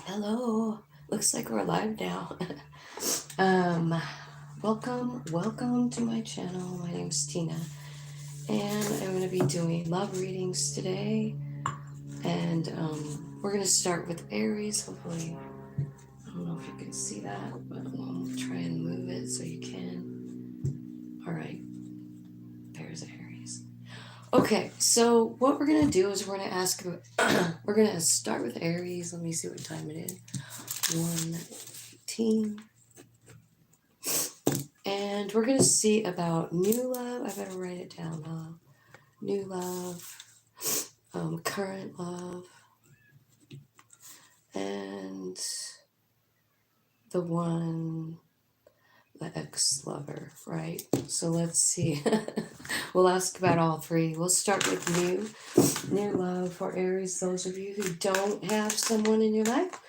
Hello. Looks like we're live now. um, welcome to my channel. My name's Tina, and I'm going to be doing love readings today. And we're going to start with Aries. Hopefully, I don't know if you can see that, but I'll try and move it so you can. All right, there's Aries. Okay, so what we're going to do is we're going to ask. We're going to start with Aries. Let me see what time it is. 1:18. And we're going to see about new love. I better write it down, huh? New love, current love, and the ex-lover, right? So let's see. We'll ask about all three. We'll start with new love for Aries. Those of you who don't have someone in your life,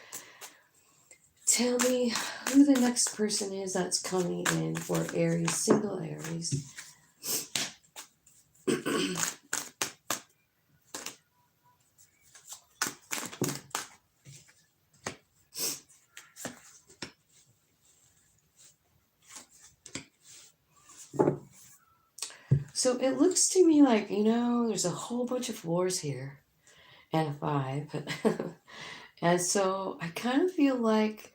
tell me who the next person is that's coming in for Aries, single Aries. So it looks to me like, there's a whole bunch of fours here and a 5. And so I kind of feel like,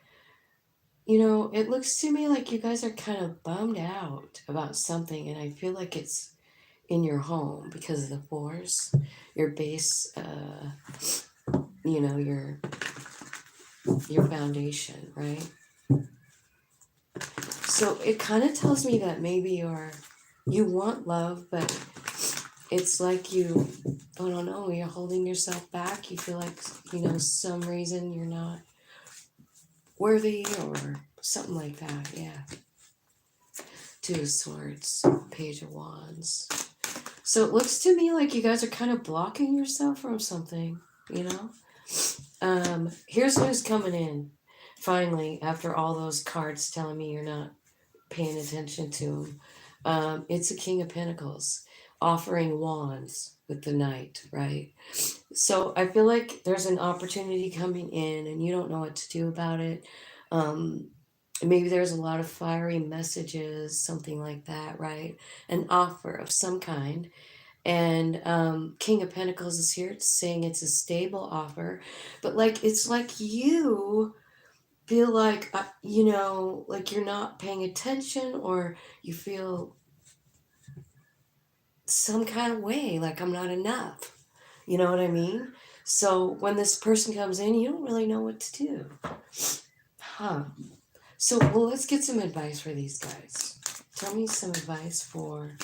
it looks to me like you guys are kind of bummed out about something. And I feel like it's in your home because of the fours, your base, your foundation, right? So it kind of tells me that maybe you want love, but it's like I don't know, you're holding yourself back. You feel like, some reason you're not worthy or something like that. Yeah. Two of Swords, Page of Wands. So it looks to me like you guys are kind of blocking yourself from something, Here's who's coming in. Finally, after all those cards telling me you're not paying attention to them. It's a King of Pentacles offering wands with the Knight, right? So I feel like there's an opportunity coming in and you don't know what to do about it. Maybe there's a lot of fiery messages, something like that, right? An offer of some kind. And King of Pentacles is here saying it's a stable offer, but it's like you feel like, like you're not paying attention, or you feel some kind of way, like I'm not enough. You know what I mean? So when this person comes in, you don't really know what to do. Huh. So, well, let's get some advice for these guys. Tell me some advice for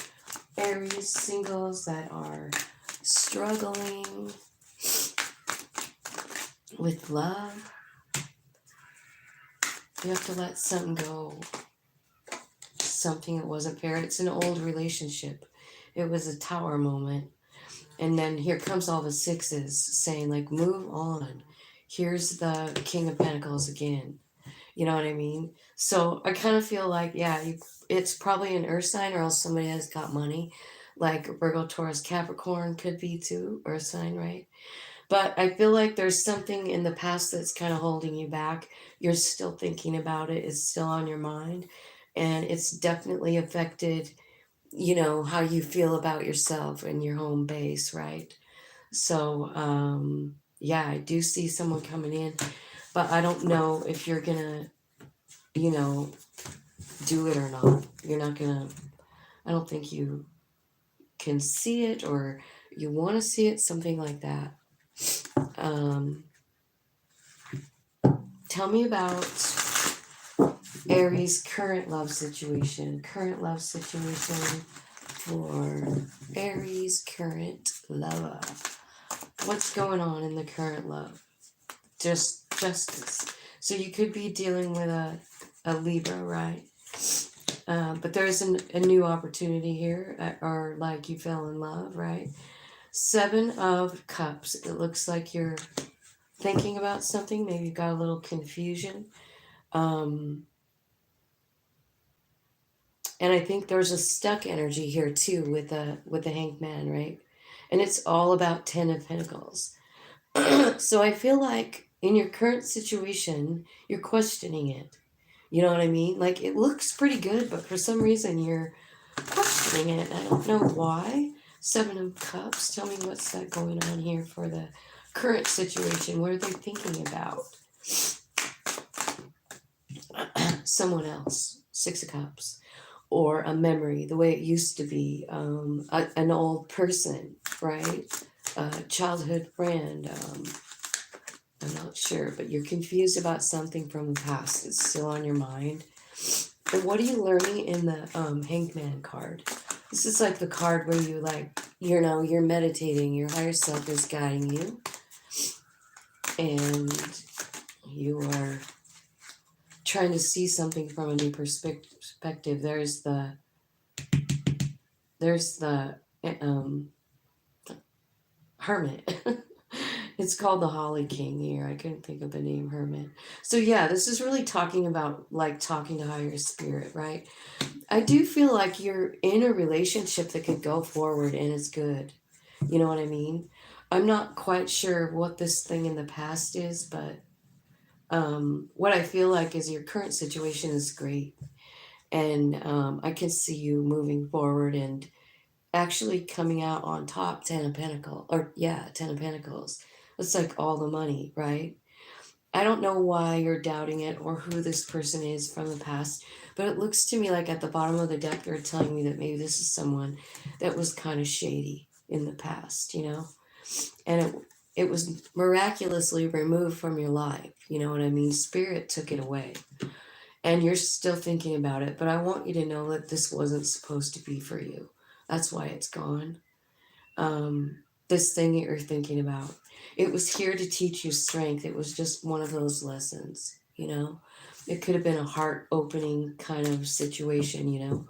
Aries singles that are struggling with love. You have to let something go. Something that wasn't fair. It's an old relationship. It was a tower moment. And then here comes all the sixes saying, like, move on. Here's the King of Pentacles again. You know what I mean? So I kind of feel like, yeah, it's probably an earth sign, or else somebody has got money. Like Virgo, Taurus, Capricorn could be too, earth sign, right? But I feel like there's something in the past that's kind of holding you back. You're still thinking about it. It's still on your mind. And it's definitely affected, how you feel about yourself and your home base, right? So, yeah, I do see someone coming in, but I don't know if you're going to, do it or not. You're not going to, I don't think you can see it, or you want to see it, something like that. Tell me about Aries' current love situation. Current love situation for Aries' current lover. What's going on in the current love? Just justice. So you could be dealing with a Libra, right? But there's a new opportunity here, or like you fell in love, right? 7 of Cups. It looks like you're thinking about something. Maybe you got a little confusion. And I think there's a stuck energy here too with the Hanged Man, right? And it's all about 10 of Pentacles. So I feel like in your current situation, you're questioning it. You know what I mean? Like it looks pretty good, but for some reason you're questioning it. I don't know why. 7 of Cups. Tell me what's that going on here for the current situation. What are they thinking about? Someone else. 6 of Cups. Or a memory, the way it used to be. An old person, right? A childhood friend. I'm not sure, but you're confused about something from the past. It's still on your mind. And what are you learning in the Hangman card? This is like the card where you like, you know, you're meditating, your higher self is guiding you, and you are trying to see something from a new perspective. There's the Hermit. It's called the Holly King here. I couldn't think of the name Hermit. So yeah, this is really talking about like talking to higher spirit, right? I do feel like you're in a relationship that could go forward and it's good. You know what I mean? I'm not quite sure what this thing in the past is, but what I feel like is your current situation is great. And I can see you moving forward and actually coming out on top. 10 of Pentacles, or yeah, 10 of Pentacles. It's like all the money, right? I don't know why you're doubting it or who this person is from the past, but it looks to me like at the bottom of the deck they're telling me that maybe this is someone that was kind of shady in the past, you know? And it was miraculously removed from your life, you know what I mean? Spirit took it away. And you're still thinking about it, but I want you to know that this wasn't supposed to be for you. That's why it's gone. This thing that you're thinking about. It was here to teach you strength. It was just one of those lessons, you know? It could have been a heart opening kind of situation, you know?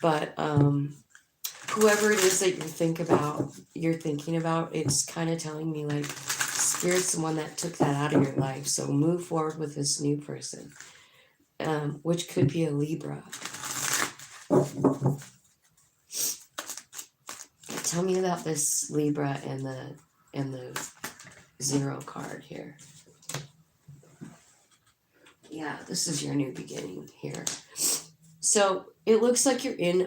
But whoever it is that you're thinking about, it's kind of telling me like Spirit's the one that took that out of your life. So move forward with this new person, which could be a Libra. Tell me about this Libra and the 0 card here. Yeah, this is your new beginning here. So it looks like you're in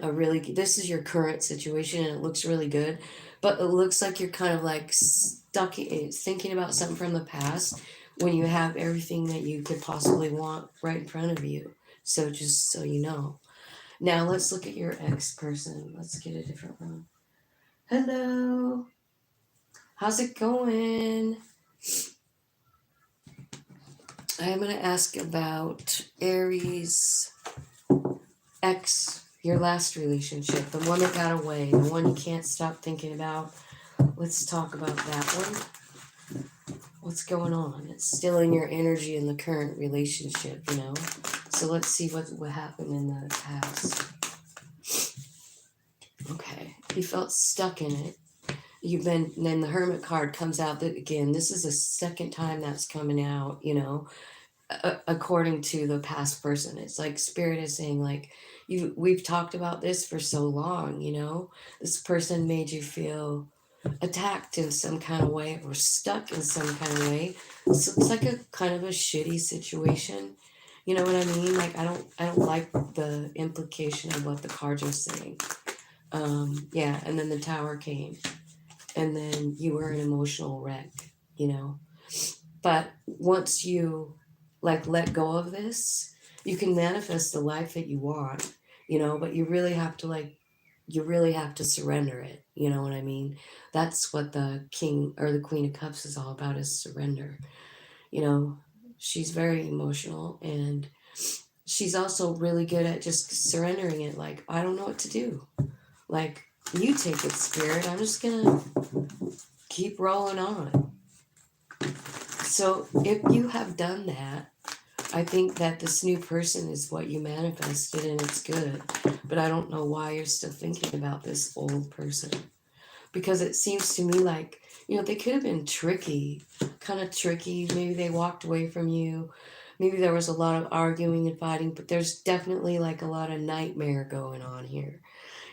this is your current situation and it looks really good, but it looks like you're kind of like stuck thinking about something from the past when you have everything that you could possibly want right in front of you. So just so you know. Now let's look at your ex person. Let's get a different one. Hello. How's it going? I'm going to ask about Aries ex, your last relationship, the one that got away, the one you can't stop thinking about. Let's talk about that one. What's going on? It's still in your energy in the current relationship, you know? So let's see what happened in the past. Okay. You felt stuck in it. Then the Hermit card comes out that, again, this is the second time that's coming out, you know, according to the past person. It's like Spirit is saying, like, we've talked about this for so long, you know, this person made you feel attacked in some kind of way or stuck in some kind of way. So it's like a kind of a shitty situation. You know what I mean? Like, I don't like the implication of what the cards are saying. Yeah, and then the Tower came. And then you were an emotional wreck, you know. But once you like let go of this, you can manifest the life that you want, you know, but you really have to surrender it, you know what I mean? That's what the King or the Queen of Cups is all about, is surrender. You know, she's very emotional and she's also really good at just surrendering it. Like, I don't know what to do. Like, you take it, Spirit. I'm just gonna keep rolling on. So if you have done that, I think that this new person is what you manifested and it's good. But I don't know why you're still thinking about this old person. Because it seems to me like, you know, they could have been tricky, kind of tricky. Maybe they walked away from you. Maybe there was a lot of arguing and fighting, but there's definitely like a lot of nightmare going on here.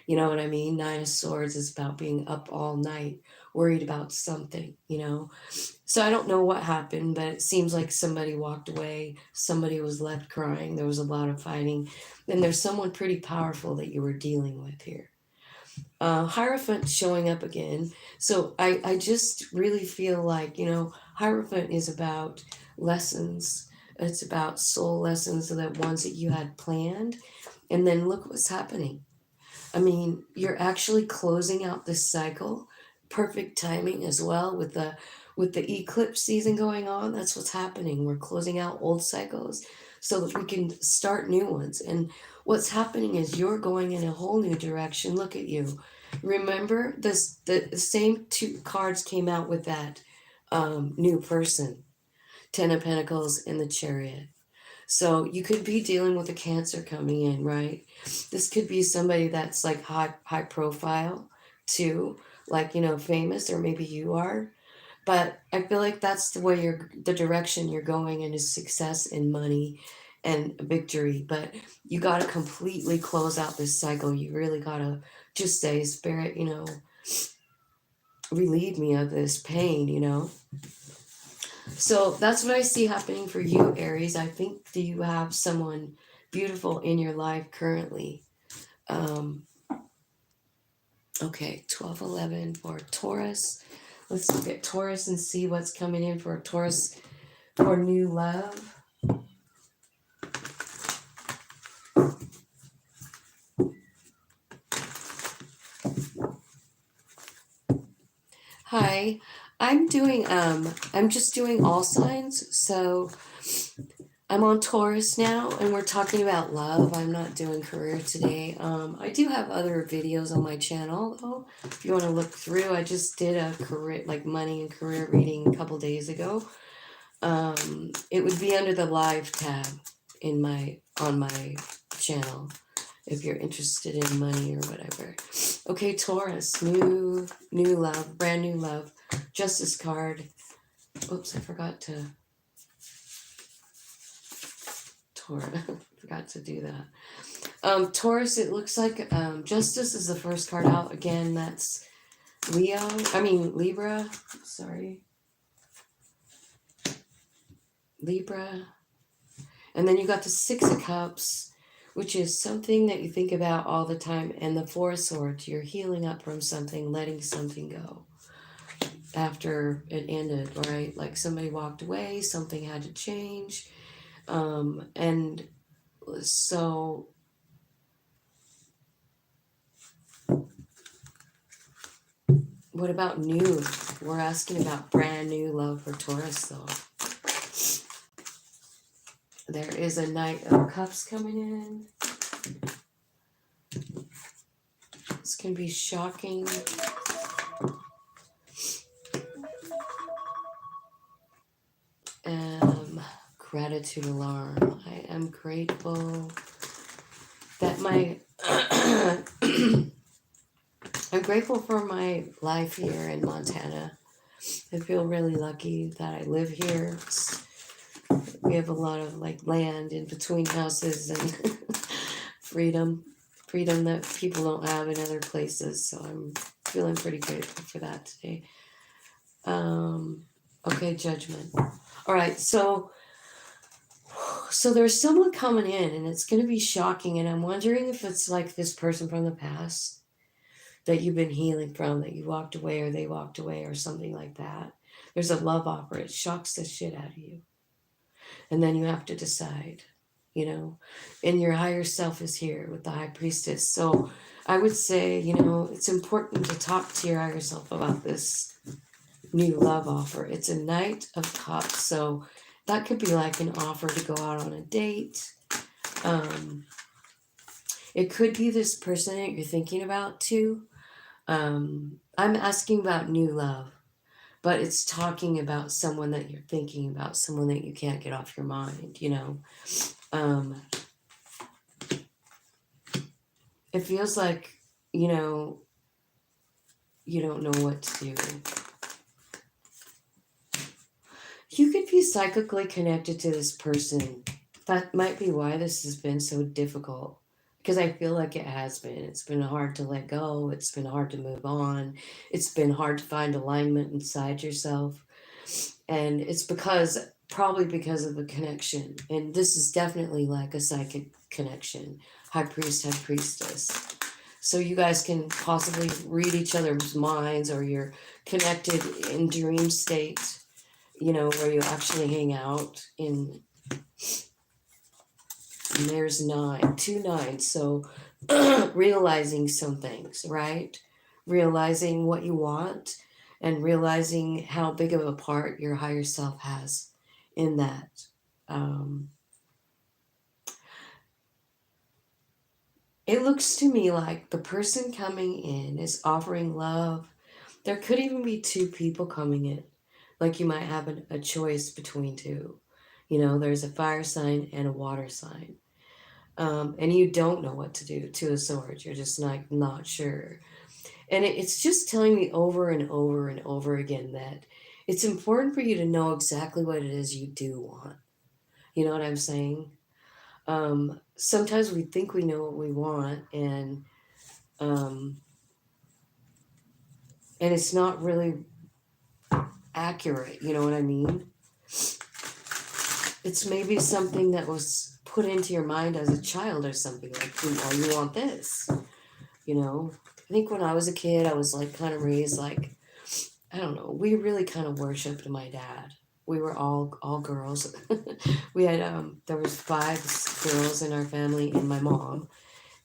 You know what I mean? Nine of Swords is about being up all night, worried about something, you know? So I don't know what happened, but it seems like somebody walked away. Somebody was left crying. There was a lot of fighting. And there's someone pretty powerful that you were dealing with here. Hierophant showing up again. So I just really feel like, you know, Hierophant is about lessons. It's about soul lessons, the ones that you had planned. And then look what's happening. I mean, you're actually closing out this cycle. Perfect timing as well with the eclipse season going on. That's what's happening. We're closing out old cycles so that we can start new ones. And what's happening is you're going in a whole new direction. Look at you. Remember this the same two cards came out with that new person. Ten of Pentacles and the Chariot. So you could be dealing with a Cancer coming in, right? This could be somebody that's like high profile too, like, you know, famous, or maybe you are. But I feel like that's the way the direction you're going in is success and money and victory. But you got to completely close out this cycle. You really got to just say, Spirit, you know, relieve me of this pain, you know. So that's what I see happening for you, Aries. I think that you have someone beautiful in your life currently. Okay, 12-11 for Taurus. Let's look at Taurus and see what's coming in for Taurus for new love. Hi, I'm just doing all signs, so I'm on Taurus now, and we're talking about love. I'm not doing career today. I do have other videos on my channel, though. If you want to look through, I just did a career, like money and career reading a couple days ago. It would be under the live tab on my channel if you're interested in money or whatever. Okay, Taurus, new love, brand new love. Justice card. Oops, I forgot to. Forgot to do that. Taurus, it looks like Justice is the first card out. Again, that's Libra. Sorry. Libra. And then you got the Six of Cups, which is something that you think about all the time. And the Four of Swords, you're healing up from something, letting something go after it ended, right? Like somebody walked away, something had to change. And so what about new? We're asking about brand new love for Taurus, though. There is a Knight of Cups coming in. This can be shocking. Gratitude alarm. I am grateful that I'm grateful for my life here in Montana. I feel really lucky that I live here. We have a lot of like land in between houses and freedom that people don't have in other places. So I'm feeling pretty grateful for that today. Okay, Judgment. All right, so there's someone coming in, and it's going to be shocking, and I'm wondering if it's like this person from the past that you've been healing from, that you walked away or they walked away or something like that. There's a love offer. It shocks the shit out of you. And then you have to decide, you know, and your higher self is here with the High Priestess. So I would say, you know, it's important to talk to your higher self about this new love offer. It's a Knight of Cups, so that could be like an offer to go out on a date. It could be this person that you're thinking about too. I'm asking about new love, but it's talking about someone that you're thinking about, someone that you can't get off your mind, you know. It feels like, you know, you don't know what to do. You could be psychically connected to this person. That might be why this has been so difficult. because I feel like it has been. It's been hard to let go. It's been hard to move on. It's been hard to find alignment inside yourself. And it's probably because of a connection. And this is definitely like a psychic connection. High priest, high priestess. So you guys can possibly read each other's minds, or you're connected in dream state, where you actually hang out in. And there's 2 9. So realizing some things, right? Realizing what you want and realizing how big of a part your higher self has in that. It looks to me like the person coming in is offering love. There could even be 2 people coming in. Like you might have a choice between 2. There's a fire sign and a water sign. And you don't know what to do. 2 of Swords. You're just not sure. And it's just telling me over and over and over again that it's important for you to know exactly what it is you do want. You know what I'm saying? Sometimes we think we know what we want, and it's not really accurate. You know what I mean? It's maybe something that was put into your mind as a child or something, like, oh, you want this. I think when I was a kid, I was like kind of raised like, I don't know, we really kind of worshipped my dad. We were all girls. We had there was 5 girls in our family, and my mom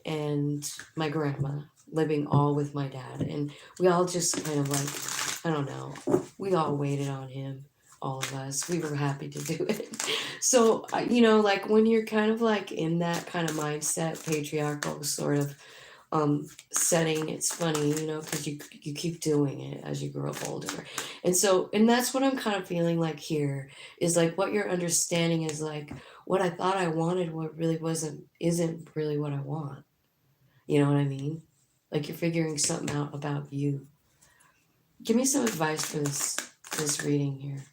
and my grandma living all with my dad, and we all just kind of like, I don't know, we all waited on him, all of us. We were happy to do it. So like when you're kind of like in that kind of mindset, patriarchal sort of setting, it's funny, because you keep doing it as you grow older. And that's what I'm kind of feeling like here, is like what you're understanding is like, what I thought I wanted, what really isn't really what I want. You know what I mean? Like you're figuring something out about you. Give me some advice for this reading here.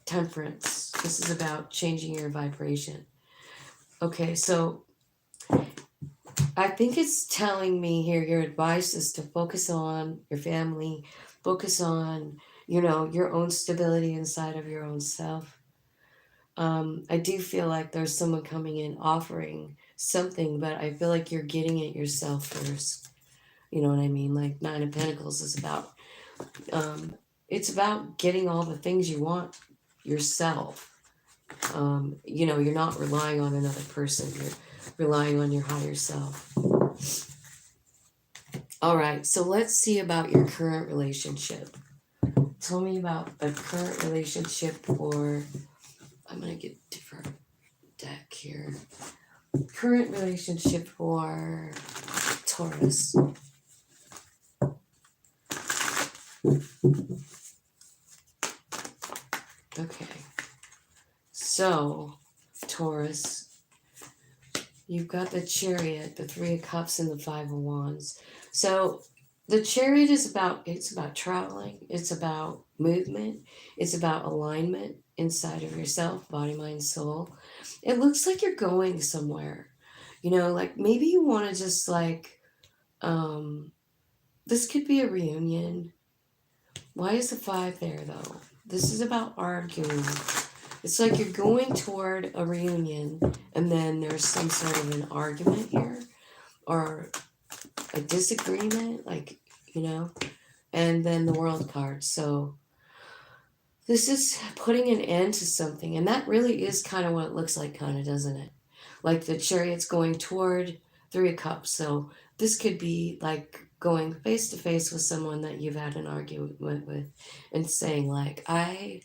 Temperance. This is about changing your vibration. Okay, so I think it's telling me here, your advice is to focus on your family, focus on, your own stability inside of your own self. I do feel like there's someone coming in offering something, but I feel like you're getting it yourself first. You know what I mean? Like 9 of Pentacles is about, it's about getting all the things you want yourself. You're not relying on another person. You're relying on your higher self. All right, so let's see about your current relationship. Tell me about the current relationship for, I'm going to get a different deck here. Current relationship for Taurus. Okay, so Taurus, you've got the Chariot, the 3 of Cups, and the 5 of Wands. So the Chariot is about traveling. It's about movement. It's about alignment inside of yourself, body, mind, soul. It looks like you're going somewhere. Like maybe you want to just like, this could be a reunion. Why is the 5 there though? This is about arguing. It's like you're going toward a reunion, and then there's some sort of an argument here, or a disagreement, like, and then the World card. So this is putting an end to something, and that really is kind of what it looks like, kind of, doesn't it? Like the Chariot's going toward 3 of Cups. So this could be like going face to face with someone that you've had an argument with, and saying like, I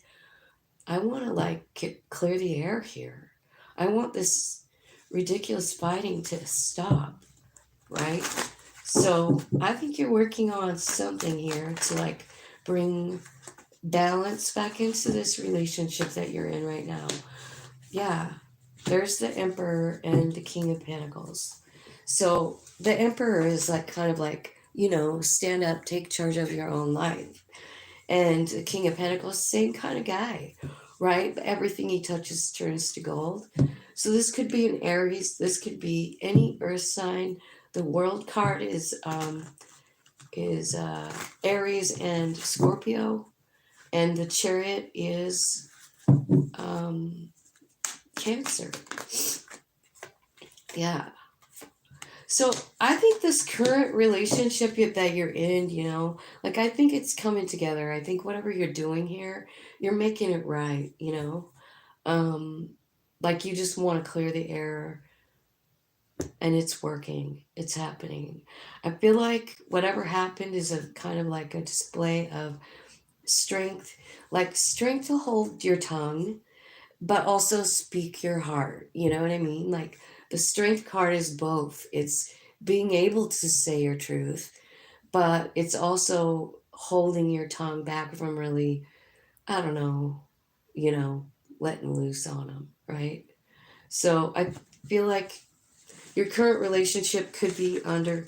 want to like clear the air here. I want this ridiculous fighting to stop, right? So I think you're working on something here to like bring balance back into this relationship that you're in right now. Yeah, there's the Emperor and the King of Pentacles. So the Emperor is like kind of like, stand up, take charge of your own life. And the King of Pentacles, same kind of guy. right? But everything he touches turns to gold. So this could be an Aries. This could be any earth sign. The world card is Aries and Scorpio, and the chariot is Cancer. Yeah. So I think this current relationship that you're in, like I think it's coming together. I think whatever you're doing here, you're making it right, Um, like you just want to clear the air and it's working. It's happening. I feel like whatever happened is a kind of like a display of strength, like strength to hold your tongue, but also speak your heart. You know what I mean? Like the strength card is both. It's being able to say your truth, but it's also holding your tongue back from really, I don't know, you know, letting loose on them, right? So I feel like your current relationship could be under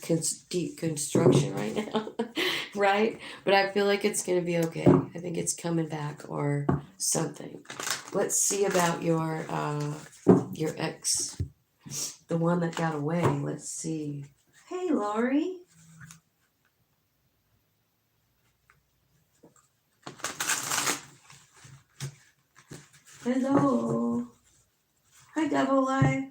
deep construction right now, right? But I feel like it's going to be okay. I think it's coming back or something. Let's see about your ex, the one that got away. Let's see. Hey, Laurie. Hello. Hi, Double Life.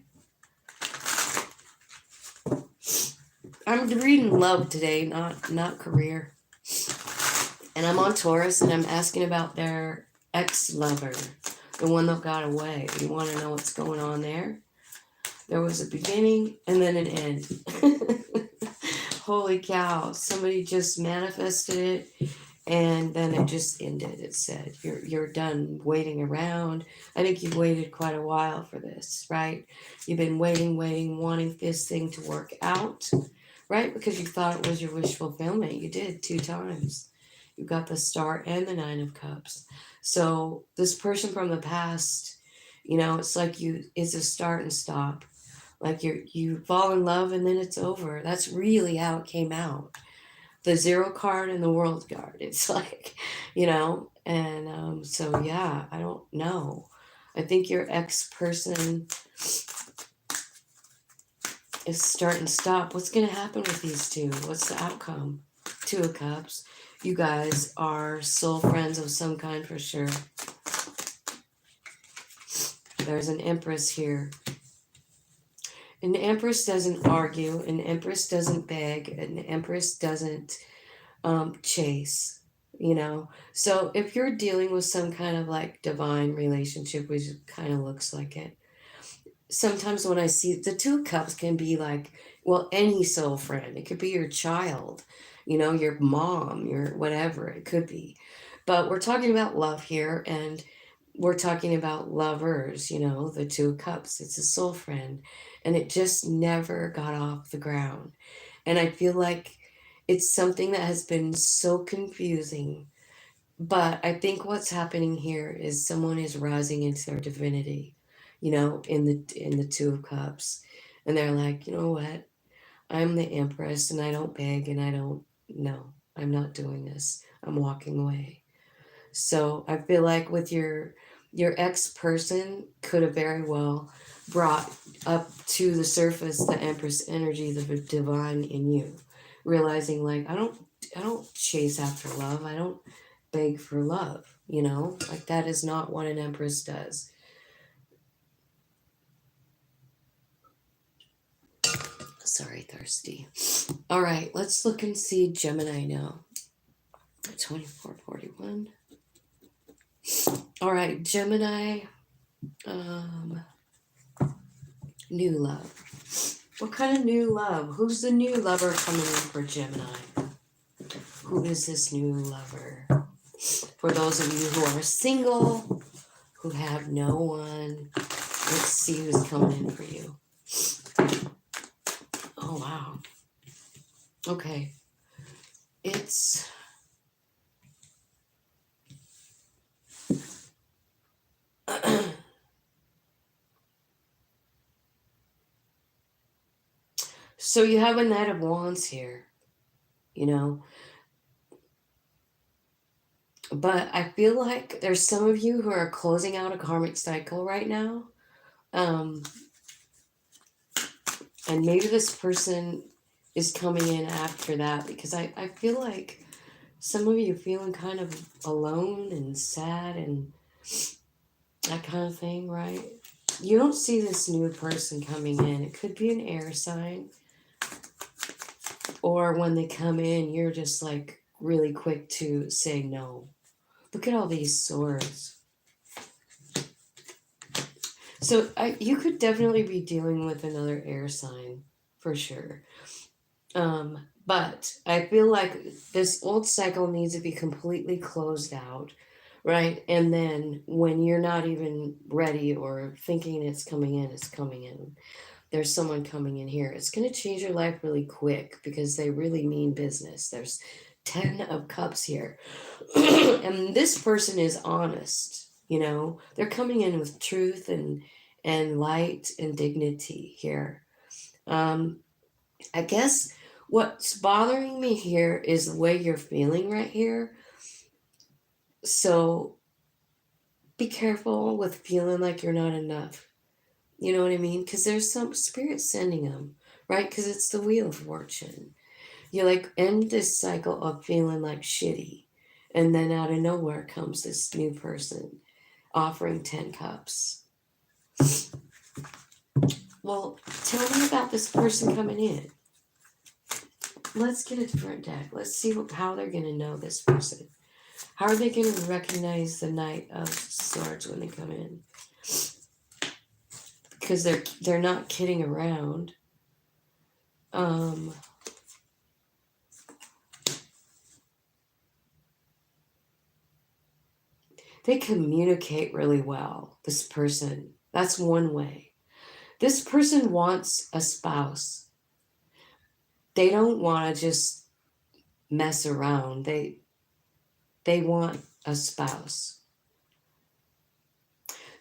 I'm reading love today, not career. And I'm on Taurus, and I'm asking about their ex-lover, the one that got away. You want to know what's going on there? There was a beginning and then an end. Holy cow! Somebody just manifested it, and then it just ended. It said, "You're done waiting around." I think you've waited quite a while for this, right? You've been waiting, wanting this thing to work out, right? Because you thought it was your wish fulfillment. You did 2 times. You got the Star and the 9 of Cups. So this person from the past, it's like it's a start and stop. Like you fall in love and then it's over. That's really how it came out. The 0 card and the world card. It's like, and so yeah, I don't know. I think your ex person is start and stop. What's going to happen with these two? What's the outcome? 2 of Cups. You guys are soul friends of some kind for sure. There's an Empress here. An Empress doesn't argue. An Empress doesn't beg. An Empress doesn't chase. So if you're dealing with some kind of like divine relationship, which kind of looks like it, sometimes when I see the 2 of Cups can be like, well, any soul friend. It could be your child, your mom, your whatever it could be. But we're talking about love here, and we're talking about lovers, the 2 of Cups. It's a soul friend, and it just never got off the ground. And I feel like it's something that has been so confusing. But I think what's happening here is someone is rising into their divinity, in the 2 of Cups. And they're like, you know what? I'm the Empress and I don't beg and I don't, no, I'm not doing this. I'm walking away. So I feel like with your ex person could have very well brought up to the surface the Empress energy, the divine in you, realizing like I don't chase after love. I don't beg for love, like that is not what an Empress does. Sorry, thirsty. All right, let's look and see Gemini now. 2441. All right, Gemini, new love. What kind of new love? Who's the new lover coming in for Gemini? Who is this new lover? For those of you who are single, who have no one, let's see who's coming in for you. Oh, wow. Okay. It's... So you have a Knight of Wands here, But I feel like there's some of you who are closing out a karmic cycle right now. Um, and maybe this person is coming in after that, because I feel like some of you feeling kind of alone and sad and that kind of thing, right? You don't see this new person coming in. It could be an air sign, or when they come in, you're just like really quick to say no. Look at all these swords. So you could definitely be dealing with another air sign for sure. But I feel like this old cycle needs to be completely closed out, right? And then when you're not even ready or thinking it's coming in, it's coming in. There's someone coming in here. It's going to change your life really quick because they really mean business. There's 10 of cups here. And this person is honest, you know. They're coming in with truth and light and dignity here. I guess what's bothering me here is the way you're feeling right here. So be careful with feeling like you're not enough. You know what I mean? Because there's some spirit sending them, right? Because it's the Wheel of Fortune. You like end this cycle of feeling like shitty. And then out of nowhere comes this new person offering 10 cups. Well, tell me about this person coming in. Let's get a different deck. Let's see how they're going to know this person. How are they going to recognize the Knight of Swords when they come in? Because they're not kidding around. They communicate really well, this person. That's one way. This person wants a spouse. They don't want to just mess around. They want a spouse.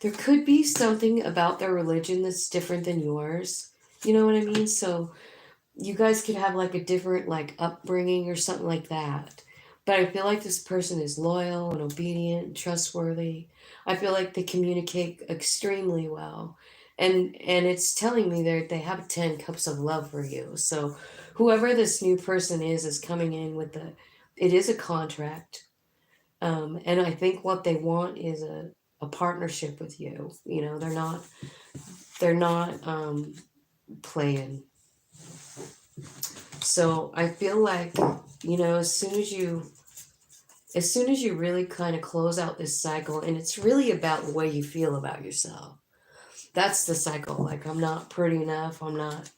There could be something about their religion that's different than yours. You know what I mean? So you guys could have like a different like upbringing or something like that. But I feel like this person is loyal and obedient and trustworthy. I feel like they communicate extremely well. And it's telling me they have 10 cups of love for you. So whoever this new person is coming in with it is a contract. And I think what they want is a partnership with you. You know, they're not playing. So I feel like, you know, as soon as you really kind of close out this cycle, and it's really about the way you feel about yourself. That's the cycle. Like, I'm not pretty enough. I'm not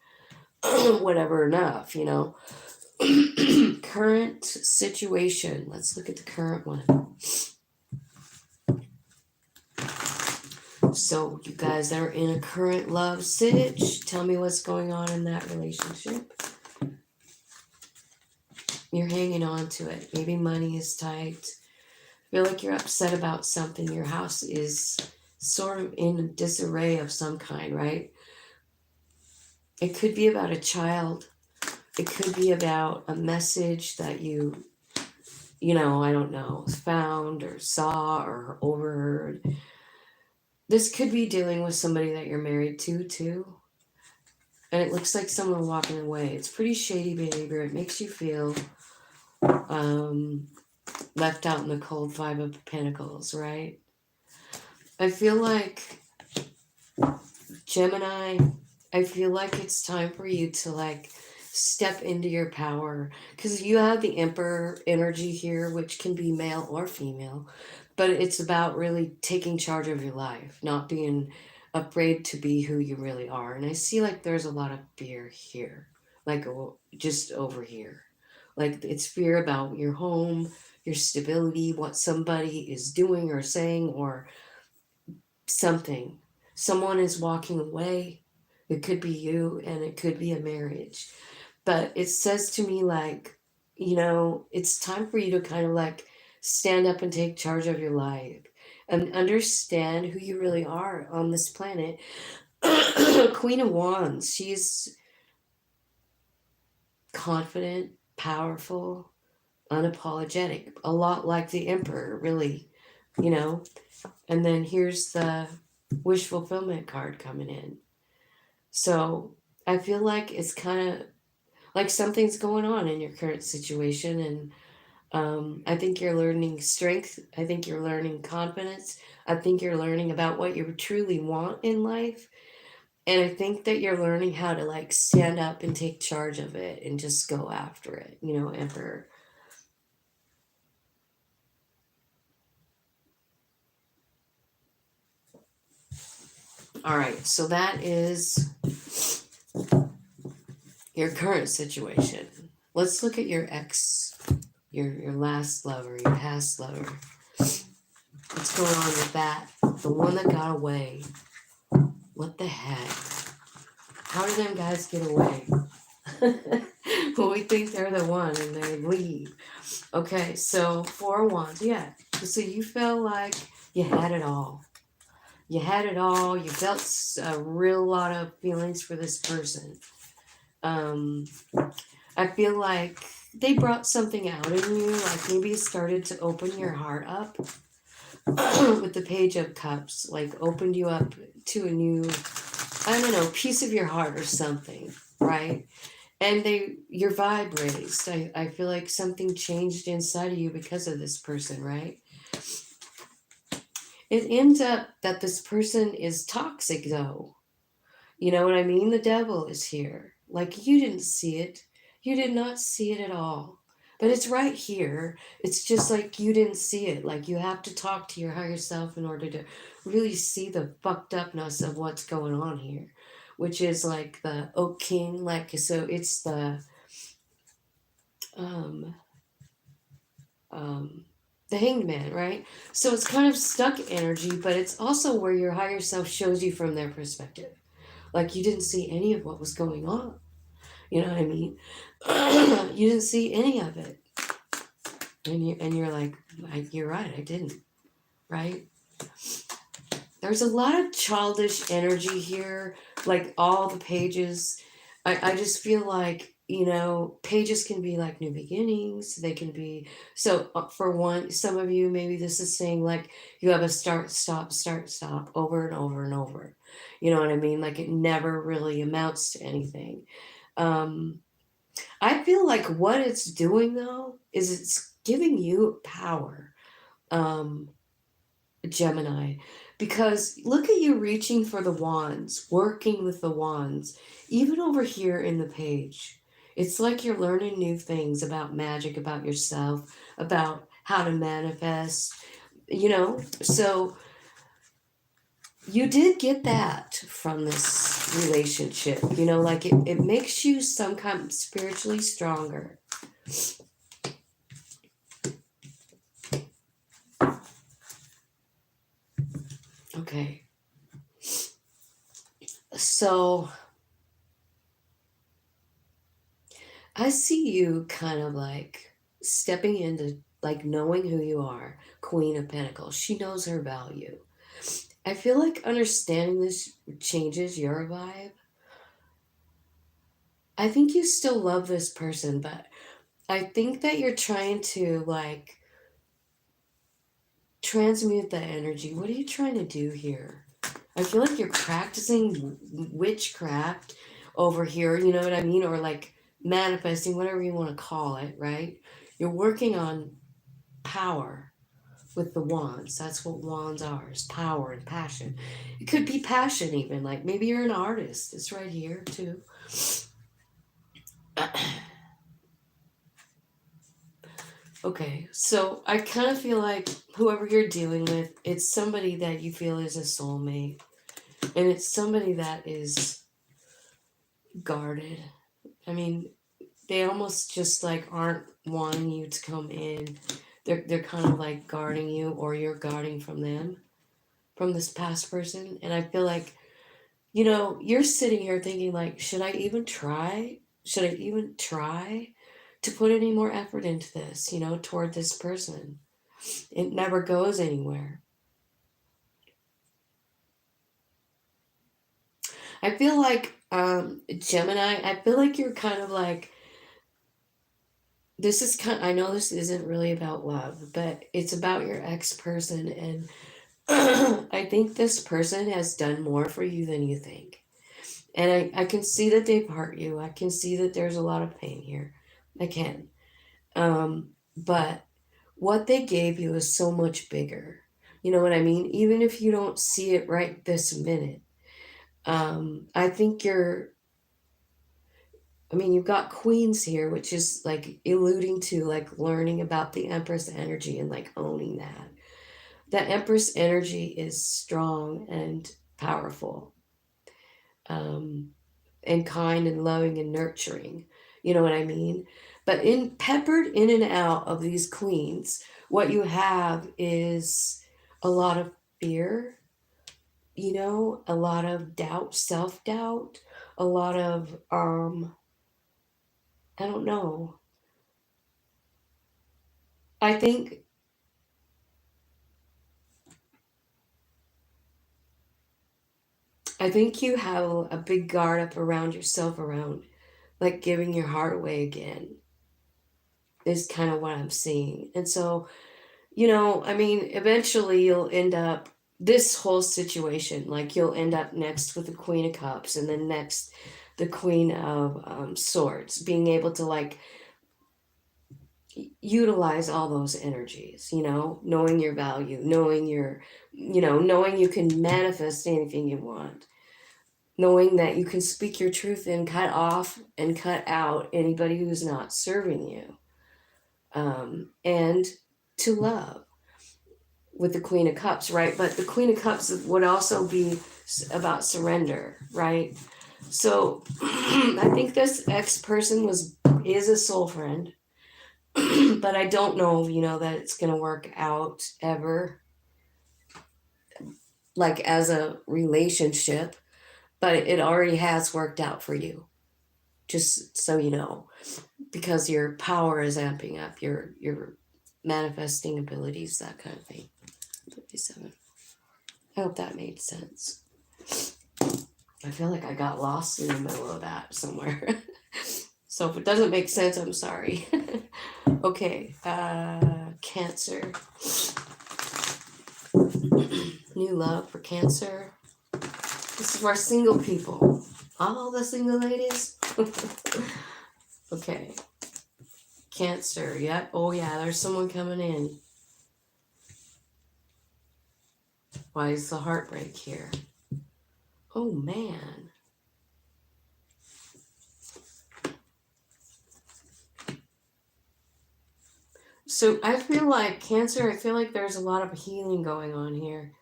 whatever enough, you know. Current situation. Let's look at the current one. So you guys that are in a current love sitch, tell me what's going on in that relationship. You're hanging on to it. Maybe money is tight. Feel like you're upset about something. Your house is sort of in disarray of some kind, right? It could be about a child. It could be about a message that you know, I don't know, found or saw or overheard. This could be dealing with somebody that you're married to, too. And it looks like someone walking away. It's pretty shady behavior. It makes you feel left out in the cold. 5 of Pentacles, right? I feel like Gemini, I feel like it's time for you to like step into your power, because you have the Emperor energy here, which can be male or female, but it's about really taking charge of your life, not being afraid to be who you really are. And I see like there's a lot of fear here, like just over here. Like it's fear about your home, your stability, what somebody is doing or saying or something. Someone is walking away. It could be you and it could be a marriage. But it says to me like, you know, it's time for you to kind of like stand up and take charge of your life and understand who you really are on this planet. Queen of Wands, she's confident, powerful, unapologetic, a lot like the emperor, really, you know. And then here's the wish fulfillment card coming in. So I feel like it's kind of like something's going on in your current situation. And I think you're learning strength. I think you're learning confidence. I think you're learning about what you truly want in life. And I think that you're learning how to like stand up and take charge of it and just go after it, you know, Emperor. All right, so that is your current situation. Let's look at your ex, your last lover, your past lover. What's going on with that? The one that got away. What the heck? How do them guys get away? Well, we think they're the one and they leave. Okay, so 4 of Wands, yeah. So you felt like you had it all. You had it all. You felt a real lot of feelings for this person. I feel like they brought something out in you, like maybe it started to open your heart up with the Page of Cups, like opened you up to a new, I don't know, piece of your heart or something, right? And your vibe raised. I feel like something changed inside of you because of this person, right? It ends up that this person is toxic though. You know what I mean? The devil is here. Like you didn't see it. You did not see it at all. But it's right here. It's just like you didn't see it. Like you have to talk to your higher self in order to really see the fucked upness of what's going on here. Which is like the Oak King. Like, so it's um the Hanged Man, right? So it's kind of stuck energy, but it's also where your higher self shows you from their perspective. Like you didn't see any of what was going on. You know what I mean? You didn't see any of it. And you're like, you're right, I didn't. Right? There's a lot of childish energy here, like all the pages. I just feel like, you know, pages can be like new beginnings. They can be, so for one, some of you, maybe this is saying like you have a start, stop over and over and over. You know what I mean? Like it never really amounts to anything. Um, I feel like what it's doing though is it's giving you power. Um, Gemini, because look at you reaching for the wands, working with the wands, even over here in the page. It's like you're learning new things about magic, about yourself, about how to manifest, you know? So you did get that from this relationship, you know, like it makes you some kind of spiritually stronger. Okay. So I see you kind of like stepping into like knowing who you are, Queen of Pentacles. She knows her value. I feel like understanding this changes your vibe. I think you still love this person, but I think that you're trying to like transmute the energy. What are you trying to do here? I feel like you're practicing witchcraft over here, you know what I mean? Or like manifesting, whatever you want to call it, right? You're working on power with the wands. That's what wands are, is power and passion. It could be passion even, like maybe you're an artist. It's right here too. Okay, so I kind of feel like whoever you're dealing with, it's somebody that you feel is a soulmate. And it's somebody that is guarded. I mean, they almost just like aren't wanting you to come in. They're kind of like guarding you, or you're guarding from them, from this past person. And I feel like, you know, you're sitting here thinking like, should I even try? Should I even try to put any more effort into this, you know, toward this person? It never goes anywhere. I feel like Gemini, I feel like you're kind of like this is I know this isn't really about love, but it's about your ex-person, and I think this person has done more for you than you think. And I can see that they've hurt you. I can see that there's a lot of pain here. I can. But what they gave you is so much bigger. You know what I mean? Even if you don't see it right this minute. I think I mean, you've got queens here, which is like alluding to like learning about the Empress energy and like owning that. The Empress energy is strong and powerful, um, and kind and loving and nurturing. You know what I mean? But in peppered in and out of these queens, what you have is a lot of fear, you know, a lot of doubt, self-doubt, a lot of I don't know. I think you have a big guard up around yourself, around like giving your heart away again is kind of what I'm seeing. And so, you know, I mean, eventually you'll end up this whole situation, like you'll end up next with the Queen of Cups, and then next the Queen of Swords, being able to like utilize all those energies, you know, knowing your value, knowing your, you know, knowing you can manifest anything you want, knowing that you can speak your truth and cut off and cut out anybody who's not serving you, and to love with the Queen of Cups, right? But the Queen of Cups would also be about surrender, right? So I think this ex-person is a soul friend, but I don't know, you know, that it's going to work out ever, like as a relationship, but it already has worked out for you, just so you know, because your power is amping up, your manifesting abilities, that kind of thing. 57. I hope that made sense. I feel like I got lost in the middle of that somewhere. So if it doesn't make sense, I'm sorry. Okay, Cancer. New love for Cancer. This is for our single people. All the single ladies. Okay. Cancer, yep. Oh yeah, there's someone coming in. Why is the heartbreak here? Oh man. So I feel like Cancer, I feel like there's a lot of healing going on here.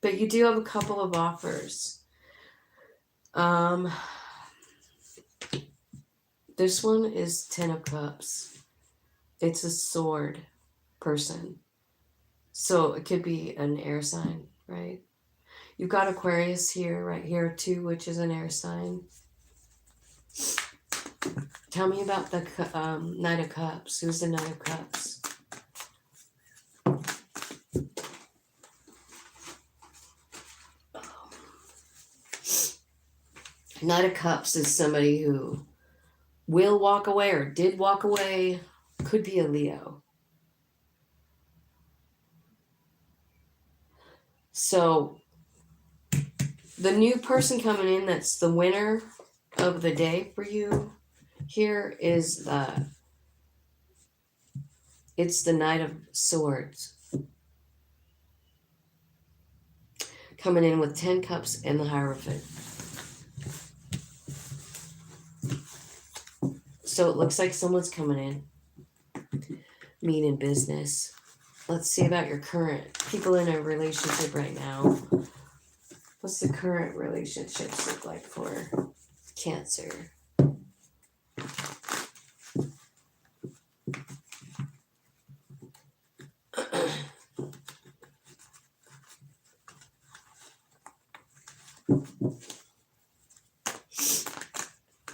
But you do have a couple of offers. This one is 10 of Cups. It's a sword person. So it could be an air sign, right? You've got Aquarius here, right here too, which is an air sign. Tell me about the Knight of Cups. Who's the Knight of Cups? Knight of Cups is somebody who will walk away or did walk away. Could be a Leo. So the new person coming in that's the winner of the day for you here is it's the Knight of Swords. Coming in with 10 cups and the Hierophant. So it looks like someone's coming in. Meaning business. Let's see about your current people in a relationship right now. What's the current relationships look like for Cancer?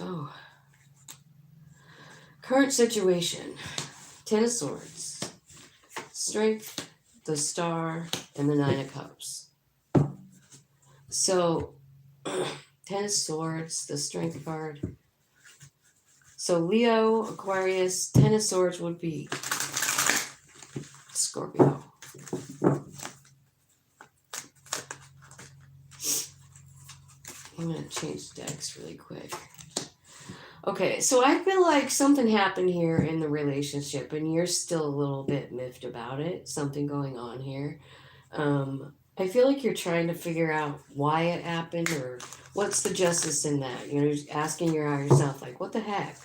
Oh. Current situation. 10 of Swords. Strength, the Star, and the 9 of Cups. So, 10 of Swords, the Strength card. So Leo, Aquarius, Ten of Swords would be Scorpio. I'm going to change decks really quick. Okay, so I feel like something happened here in the relationship and you're still a little bit miffed about it. Something going on here. I feel like you're trying to figure out why it happened or what's the justice in that. You know, just asking your higher self, like, what the heck?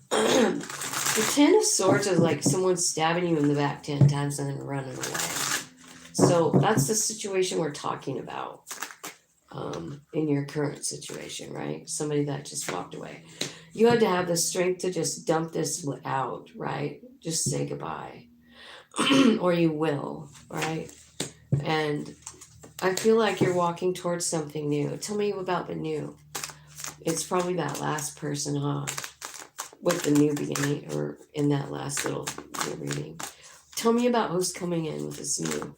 The Ten of Swords is like someone stabbing you in the back 10 times and then running away. So that's the situation we're talking about in your current situation, right? Somebody that just walked away. You had to have the strength to just dump this out, right? Just say goodbye. Or you will, right? And I feel like you're walking towards something new. Tell me about the new. It's probably that last person, huh? With the new beginning, or in that last little reading. Tell me about who's coming in with this new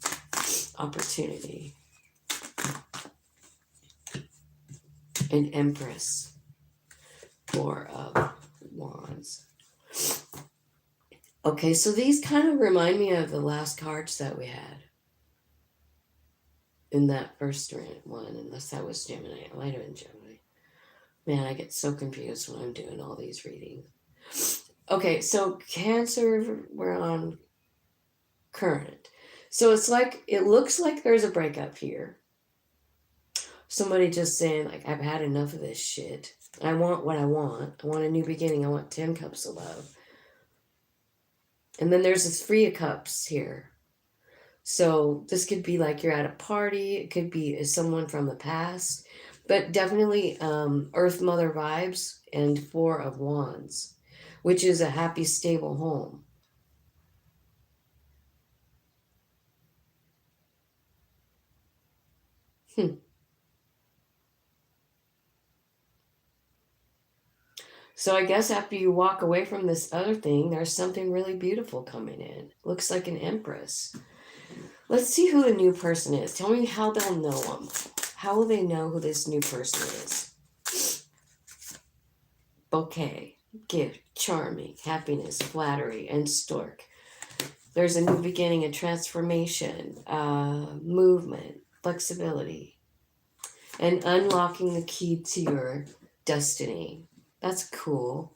opportunity. An Empress. Four of Wands. Okay, so these kind of remind me of the last cards that we had. In that first one, unless that was Gemini. It might have been Gemini. Man, I get so confused when I'm doing all these readings. Okay, so Cancer, we're on current. So it's like, it looks like there's a breakup here. Somebody just saying, like, I've had enough of this shit. I want what I want. I want a new beginning. I want 10 cups of love. And then there's this 3 of cups here. So this could be like you're at a party. It could be someone from the past. But definitely Earth Mother vibes and 4 of Wands, which is a happy, stable home. So I guess after you walk away from this other thing, there's something really beautiful coming in. Looks like an Empress. Let's see who the new person is. Tell me how they'll know them. How will they know who this new person is? Bouquet, gift, charming, happiness, flattery, and stork. There's a new beginning, a transformation, movement, flexibility, and unlocking the key to your destiny. That's cool.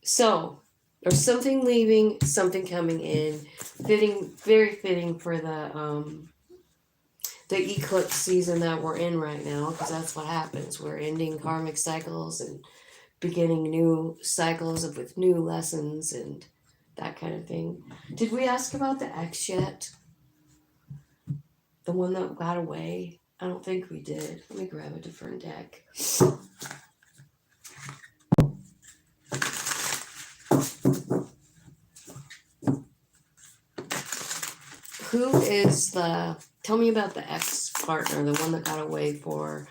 So there's something leaving, something coming in, fitting, very fitting for the eclipse season that we're in right now, because that's what happens. We're ending karmic cycles and beginning new cycles with new lessons and that kind of thing. Did we ask about the ex yet? The one that got away? I don't think we did. Let me grab a different deck. Who is tell me about the ex-partner, the one that got away for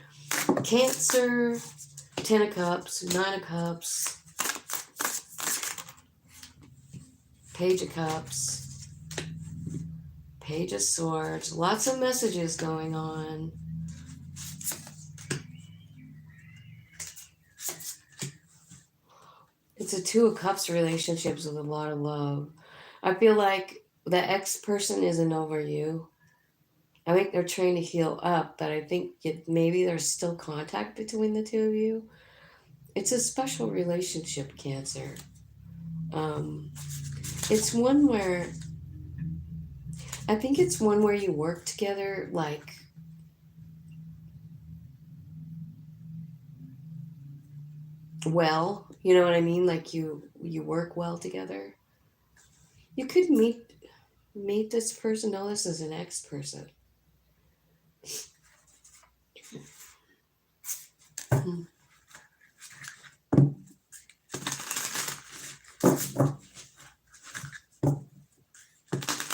Cancer, 10 of Cups, 9 of Cups, Page of Cups, Page of Swords. Lots of messages going on. It's a 2 of Cups relationships with a lot of love. I feel like the ex-person isn't over you. I think they're trying to heal up, but I think maybe there's still contact between the two of you. It's a special relationship, Cancer. It's one where, I think it's one where you work together, like, well, you know what I mean? Like you work well together. You could meet this person. No, this is an ex-person. A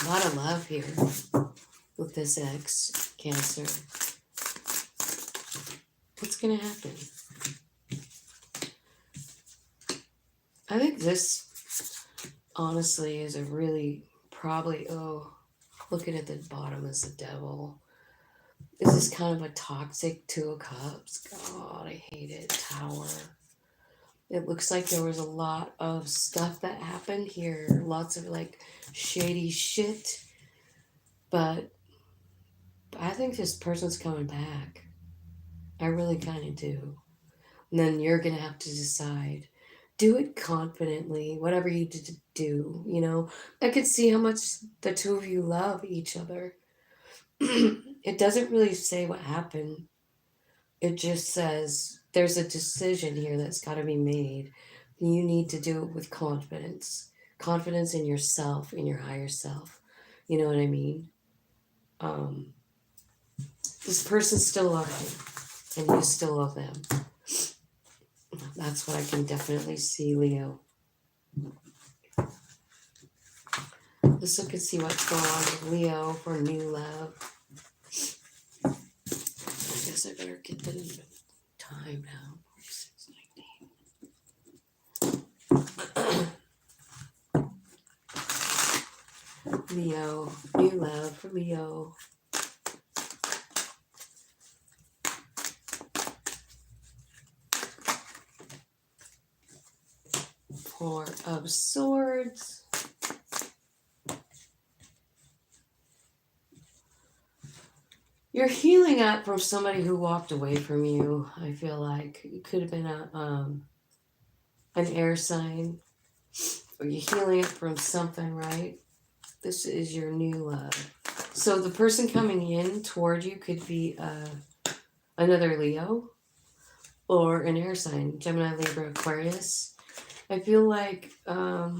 lot of love here with this ex, Cancer. What's going to happen? I think this, honestly, is a really probably, looking at the bottom is the devil. This is kind of a toxic 2 of Cups. God, I hate it. Tower. It looks like there was a lot of stuff that happened here, lots of like shady shit, but I think this person's coming back. I really kind of do. And then you're going to have to decide. Do it confidently, whatever you do, you know. I could see how much the two of you love each other. It doesn't really say what happened. It just says there's a decision here that's got to be made. You need to do it with confidence. Confidence in yourself, in your higher self. You know what I mean? Um, this person still loves you, and you still love them. That's what I can definitely see, Leo. Let's look and see what's going on with Leo for new love. I guess I better get the time now. 46:19. Leo, new love for Leo. Four of Swords. You're healing up from somebody who walked away from you. I feel like it could have been an air sign, or you're healing up from something, right? This is your new love. So the person coming in toward you could be another Leo or an air sign, Gemini, Libra, Aquarius. I feel like there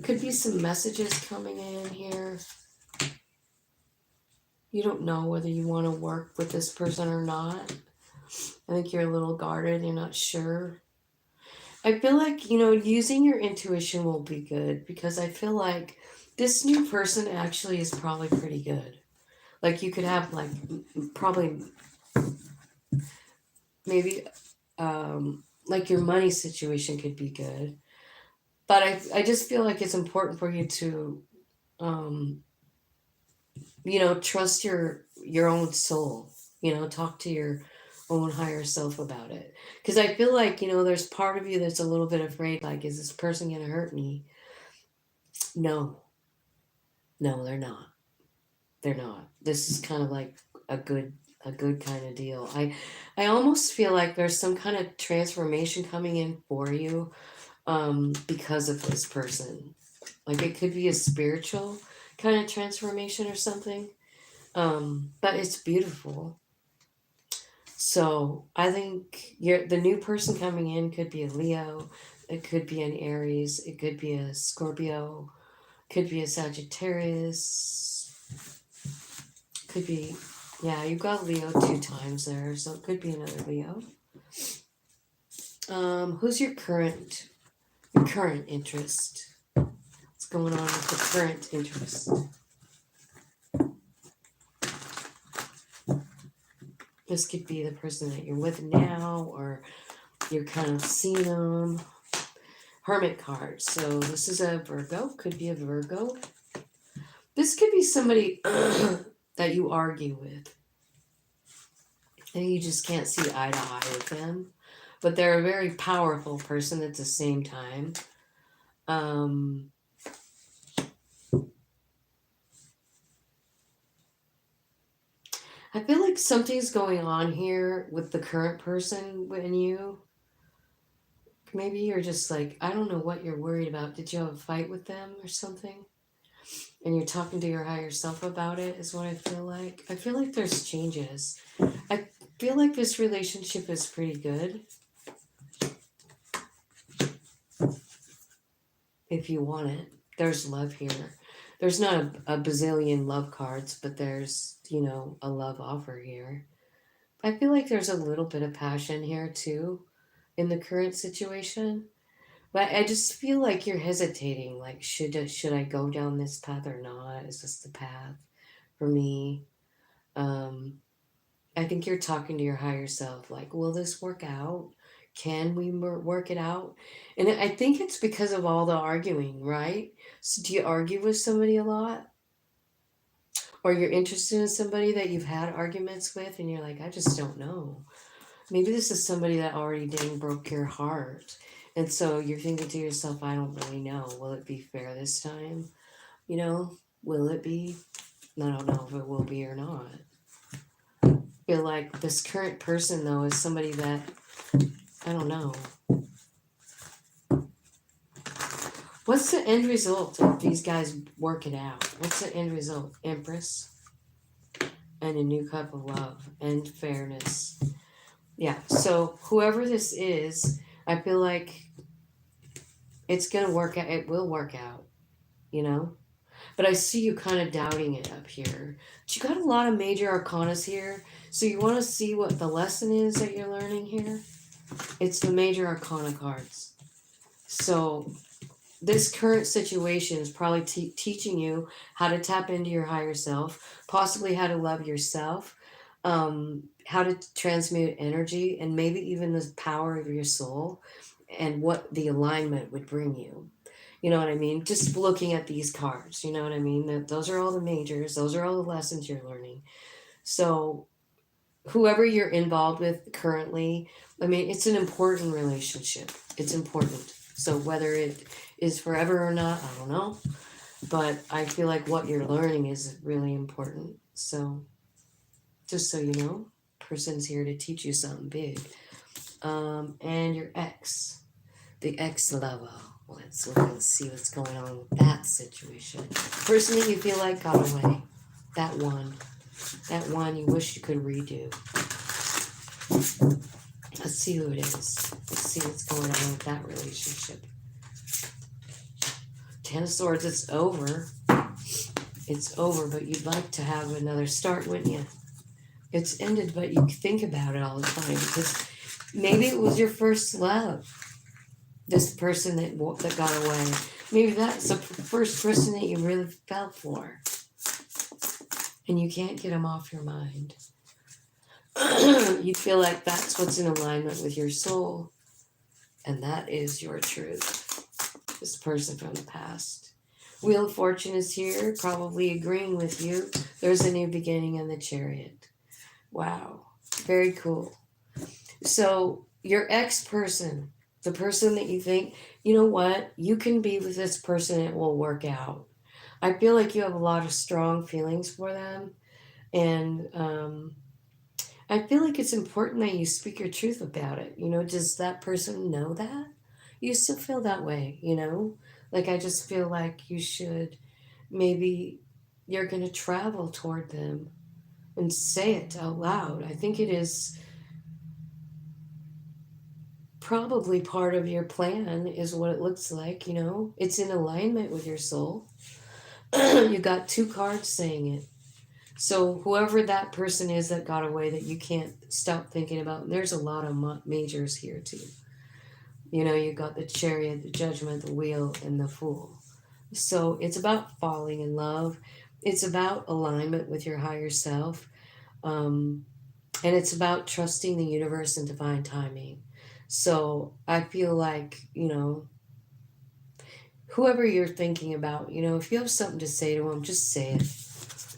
could be some messages coming in here. You don't know whether you want to work with this person or not. I think you're a little guarded. You're not sure. I feel like, using your intuition will be good, because I feel like this new person actually is probably pretty good. Like you could have probably maybe like your money situation could be good. But I just feel like it's important for you to trust your own soul, talk to your own higher self about it. Because I feel like, there's part of you that's a little bit afraid, like, is this person going to hurt me? No, they're not. They're not. This is kind of like a good kind of deal. I almost feel like there's some kind of transformation coming in for you because of this person. Like it could be a spiritual kind of transformation or something. But it's beautiful. So I think the new person coming in could be a Leo, it could be an Aries, it could be a Scorpio, could be a Sagittarius, could be, yeah, you've got Leo 2 times there, so it could be another Leo. Who's your current interest? What's going on with the current interest? This could be the person that you're with now, or you're kind of seeing them. Hermit card. So this is a Virgo. Could be a Virgo. This could be somebody that you argue with, and you just can't see eye to eye with them. But they're a very powerful person at the same time. I feel like something's going on here with the current person and you. Maybe you're just like, I don't know what you're worried about. Did you have a fight with them or something? And you're talking to your higher self about it, is what I feel like. I feel like there's changes. I feel like this relationship is pretty good. If you want it. There's love here. There's not a bazillion love cards, but there's, a love offer here. I feel like there's a little bit of passion here too in the current situation. But I just feel like you're hesitating. Like, should I go down this path or not? Is this the path for me? I think you're talking to your higher self. Like, will this work out? Can we work it out? And I think it's because of all the arguing, right? So do you argue with somebody a lot? Or you're interested in somebody that you've had arguments with and you're like, I just don't know. Maybe this is somebody that already dang broke your heart. And so you're thinking to yourself, I don't really know. Will it be fair this time? You know, will it be? I don't know if it will be or not. I feel like this current person, though, is somebody that, I don't know. What's the end result if these guys work it out? What's the end result? Empress and a new cup of love and fairness. Yeah, so whoever this is, I feel like it's going to work out. It will work out, you know? But I see you kind of doubting it up here. But you got a lot of major arcanas here. So you want to see what the lesson is that you're learning here? It's the major arcana cards. So this current situation is probably teaching you how to tap into your higher self, possibly how to love yourself, how to transmute energy, and maybe even the power of your soul and what the alignment would bring you. You know what I mean? Just looking at these cards, you know what I mean? Those are all the majors, those are all the lessons you're learning. So, whoever you're involved with currently, I mean, it's an important relationship. It's important. So, whether it is forever or not, I don't know. But I feel like what you're learning is really important. So, just so you know, person's here to teach you something big. And your ex, the ex lover. Let's look and see what's going on with that situation. Person that you feel like got away. That one you wish you could redo. Let's see who it is. Let's see what's going on with that relationship. Ten of Swords, it's over. It's over, but you'd like to have another start, wouldn't you? It's ended, but you think about it all the time because maybe it was your first love. This person that got away. Maybe that's the first person that you really fell for. And you can't get them off your mind. You feel like that's what's in alignment with your soul. And that is your truth. This person from the past. Wheel of Fortune is here, probably agreeing with you. There's a new beginning in the Chariot. Wow. Very cool. So, your ex-person, the person that you think, you know what, you can be with this person, it will work out. I feel like you have a lot of strong feelings for them. And I feel like it's important that you speak your truth about it. You know, does that person know that? You still feel that way, you know? Like, I just feel like you should, maybe you're going to travel toward them and say it out loud. I think it is probably part of your plan, is what it looks like, you know? It's in alignment with your soul. You got two cards saying it. So whoever that person is that got away that you can't stop thinking about, there's a lot of majors here too. You know, you got the Chariot, the Judgment, the Wheel, and the Fool. So it's about falling in love. It's about alignment with your higher self. And it's about trusting the universe and divine timing. So I feel like, you know, whoever you're thinking about, you know, if you have something to say to them, just say it.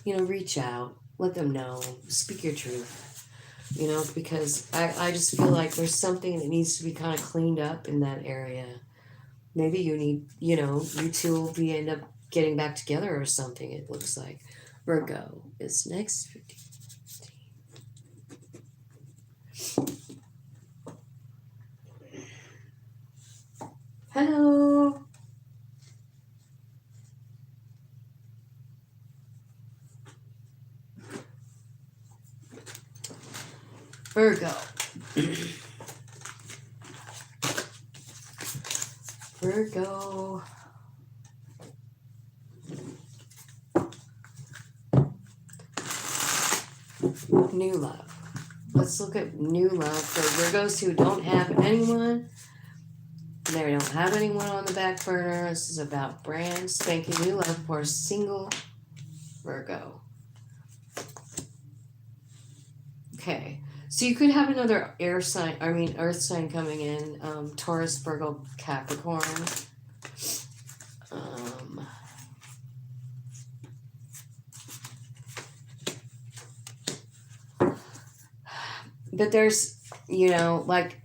You know, reach out, let them know, speak your truth, you know, because I just feel like there's something that needs to be kind of cleaned up in that area. Maybe you need, you know, you two will end up getting back together or something, it looks like. Virgo is next. Hello. Virgo. Virgo. New love. Let's look at new love for Virgos who don't have anyone. They don't have anyone on the back burner. This is about brand spanking new love for a single Virgo. Okay, so you could have another earth sign coming in. Taurus, Virgo, Capricorn. But there's You know, like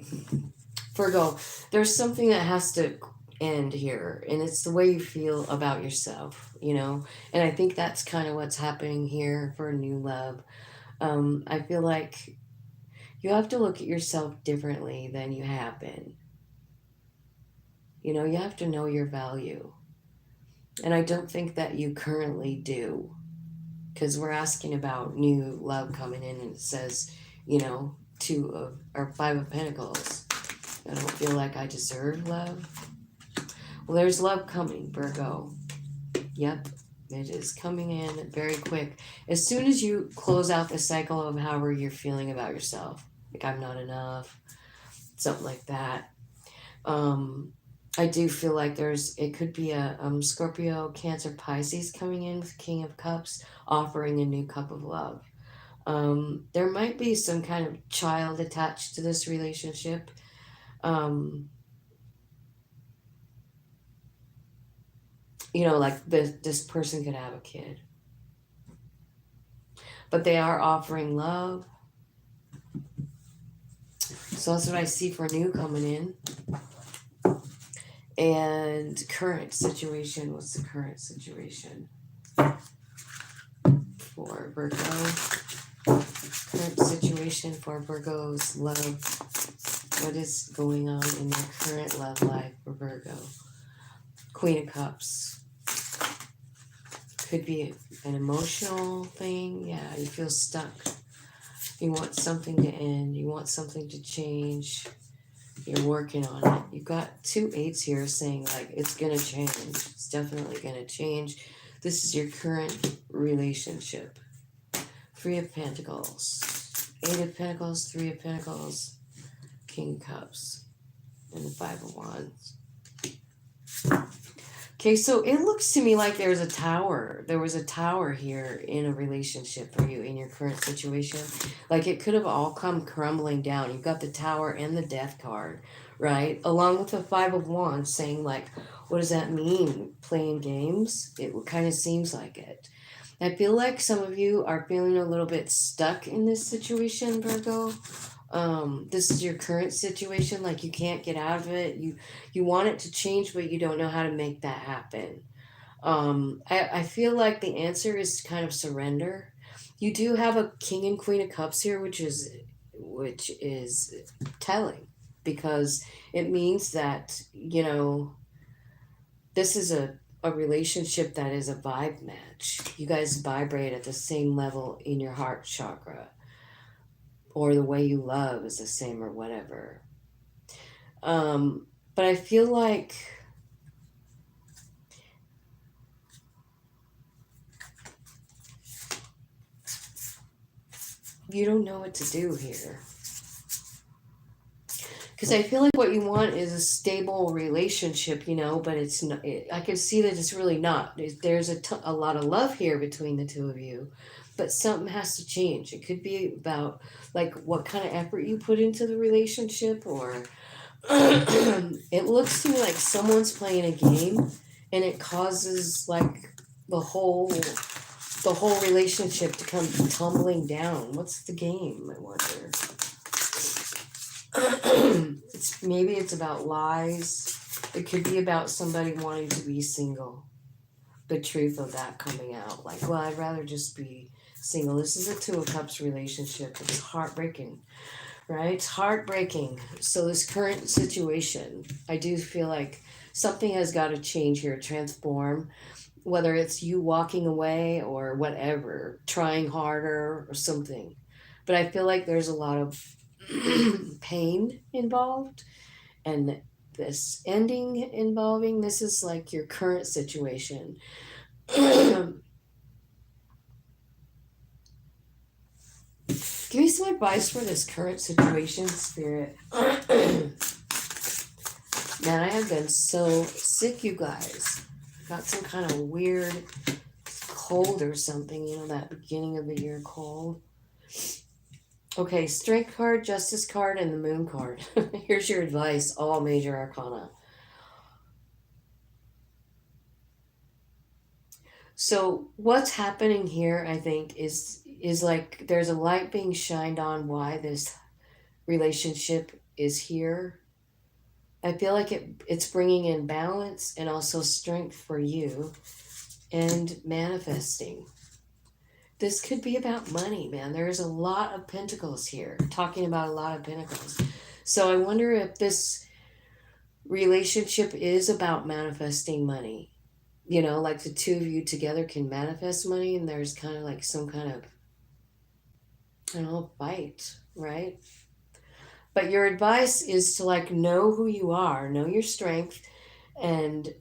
Virgo, there's something that has to end here, and it's the way you feel about yourself, you know? And I think that's kind of what's happening here for new love. I feel like you have to look at yourself differently than you have been. You know, you have to know your value. And I don't think that you currently do, because we're asking about new love coming in, and it says, you know, two of or five of pentacles. I don't feel like I deserve love. Well, there's love coming, Virgo. Yep, it is coming in very quick. As soon as you close out the cycle of however you're feeling about yourself, like I'm not enough, something like that. Um, I do feel like it could be a Scorpio, Cancer, Pisces coming in with King of Cups, offering a new cup of love. There might be some kind of child attached to this relationship. Um, you know, like this person could have a kid, but they are offering love. So that's what I see for new coming in. And current situation. What's the current situation for Virgo? Current situation for Virgo's love. What is going on in their current love life for Virgo? Queen of Cups. Could be an emotional thing. Yeah, you feel stuck. You want something to end. You want something to change. You're working on it. You've got 2 8s here saying, like, it's going to change. It's definitely going to change. This is your current relationship. 3 of Pentacles. 8 of Pentacles, 3 of Pentacles, King of Cups, and the 5 of Wands. Okay, so it looks to me like there's a tower. There was a tower here in a relationship for you in your current situation. Like it could have all come crumbling down. You've got the tower and the death card, right? Along with the 5 of Wands saying, like, what does that mean? Playing games? It kind of seems like it. I feel like some of you are feeling a little bit stuck in this situation, Virgo. This is your current situation, like you can't get out of it. You want it to change, but you don't know how to make that happen. I feel like the answer is kind of surrender. You do have a King and Queen of Cups here, which is telling, because it means that, you know, this is a relationship that is a vibe match. You guys vibrate at the same level in your heart chakra, or the way you love is the same, or whatever. But I feel like you don't know what to do here. Because I feel like what you want is a stable relationship, you know, but it's not. I can see that it's really not. There's a lot of love here between the two of you, but something has to change. It could be about, like, what kind of effort you put into the relationship, or it looks to me like someone's playing a game, and it causes, like, the whole relationship to come tumbling down. What's the game, I wonder? Maybe it's about lies. It could be about somebody wanting to be single. The truth of that coming out. Like, well, I'd rather just be single. This is a 2 of Cups relationship. It's heartbreaking, right? It's heartbreaking. So this current situation, I do feel like something has got to change here, transform. Whether it's you walking away or whatever, trying harder or something. But I feel like there's a lot of pain involved, and this ending involving this is like your current situation. Give me some advice for this current situation, Spirit. Man, I have been so sick, you guys. Got some kind of weird cold or something, you know, that beginning of the year cold. Okay, Strength card, Justice card, and the Moon card. Here's your advice, all major arcana. So what's happening here, I think, is like there's a light being shined on why this relationship is here. I feel like it's bringing in balance and also strength for you and manifesting. This could be about money, man. There's a lot of pentacles here, talking about a lot of pentacles. So I wonder if this relationship is about manifesting money. You know, like the two of you together can manifest money, and there's kind of like some kind of, I don't know, fight, right? But your advice is to like know who you are, know your strength, and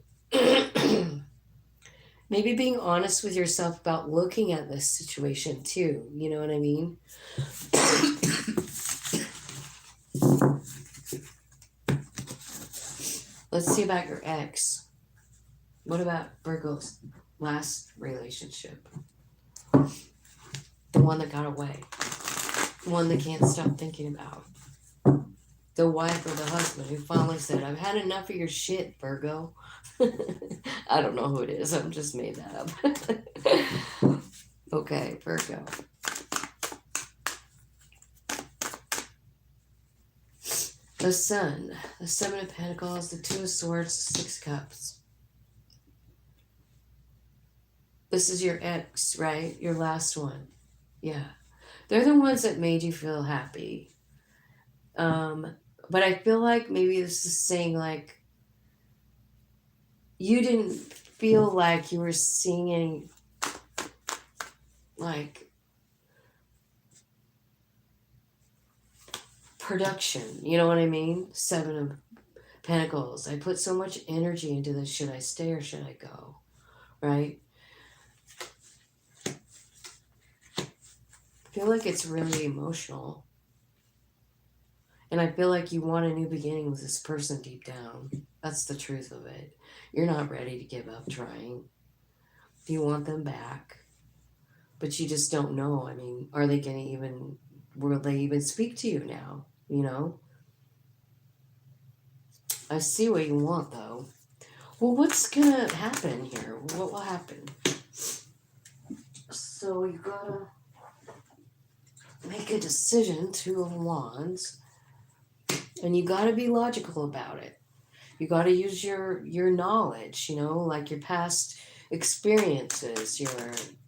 maybe being honest with yourself about looking at this situation too. You know what I mean? Let's see about your ex. What about Virgo's last relationship? The one that got away. The one that can't stop thinking about. The wife or the husband who finally said, I've had enough of your shit, Virgo. I don't know who it is. I've just made that up. Okay, Virgo. The Sun, the Seven of Pentacles, the Two of Swords, Six Cups. This is your ex, right? Your last one. Yeah. They're the ones that made you feel happy. But I feel like maybe this is saying like you didn't feel like you were seeing any like production. You know what I mean? Seven of Pentacles. I put so much energy into this. Should I stay or should I go? Right? I feel like it's really emotional. And I feel like you want a new beginning with this person deep down. That's the truth of it. You're not ready to give up trying. You want them back. But you just don't know. I mean, are they going to even, will they even speak to you now? You know? I see what you want, though. Well, what's going to happen here? What will happen? So you got to make a decision, Two of Wands. And you got to be logical about it. You got to use your knowledge, you know, like your past experiences,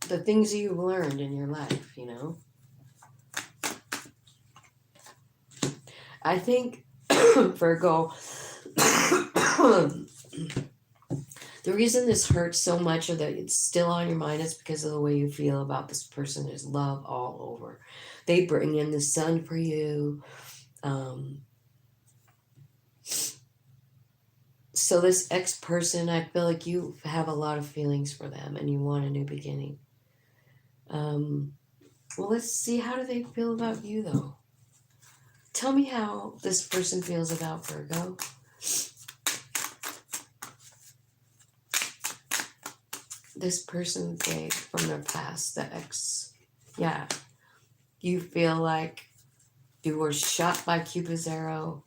the things that you've learned in your life, you know. I think Virgo, the reason this hurts so much or that it's still on your mind is because of the way you feel about this person. Is love all over. They bring in the sun for you. So this ex-person, I feel like you have a lot of feelings for them and you want a new beginning. Well, let's see. How do they feel about you, though? Tell me how this person feels about Virgo. This person, they, from their past, the ex. Yeah. You feel like you were shot by Cupid's arrow.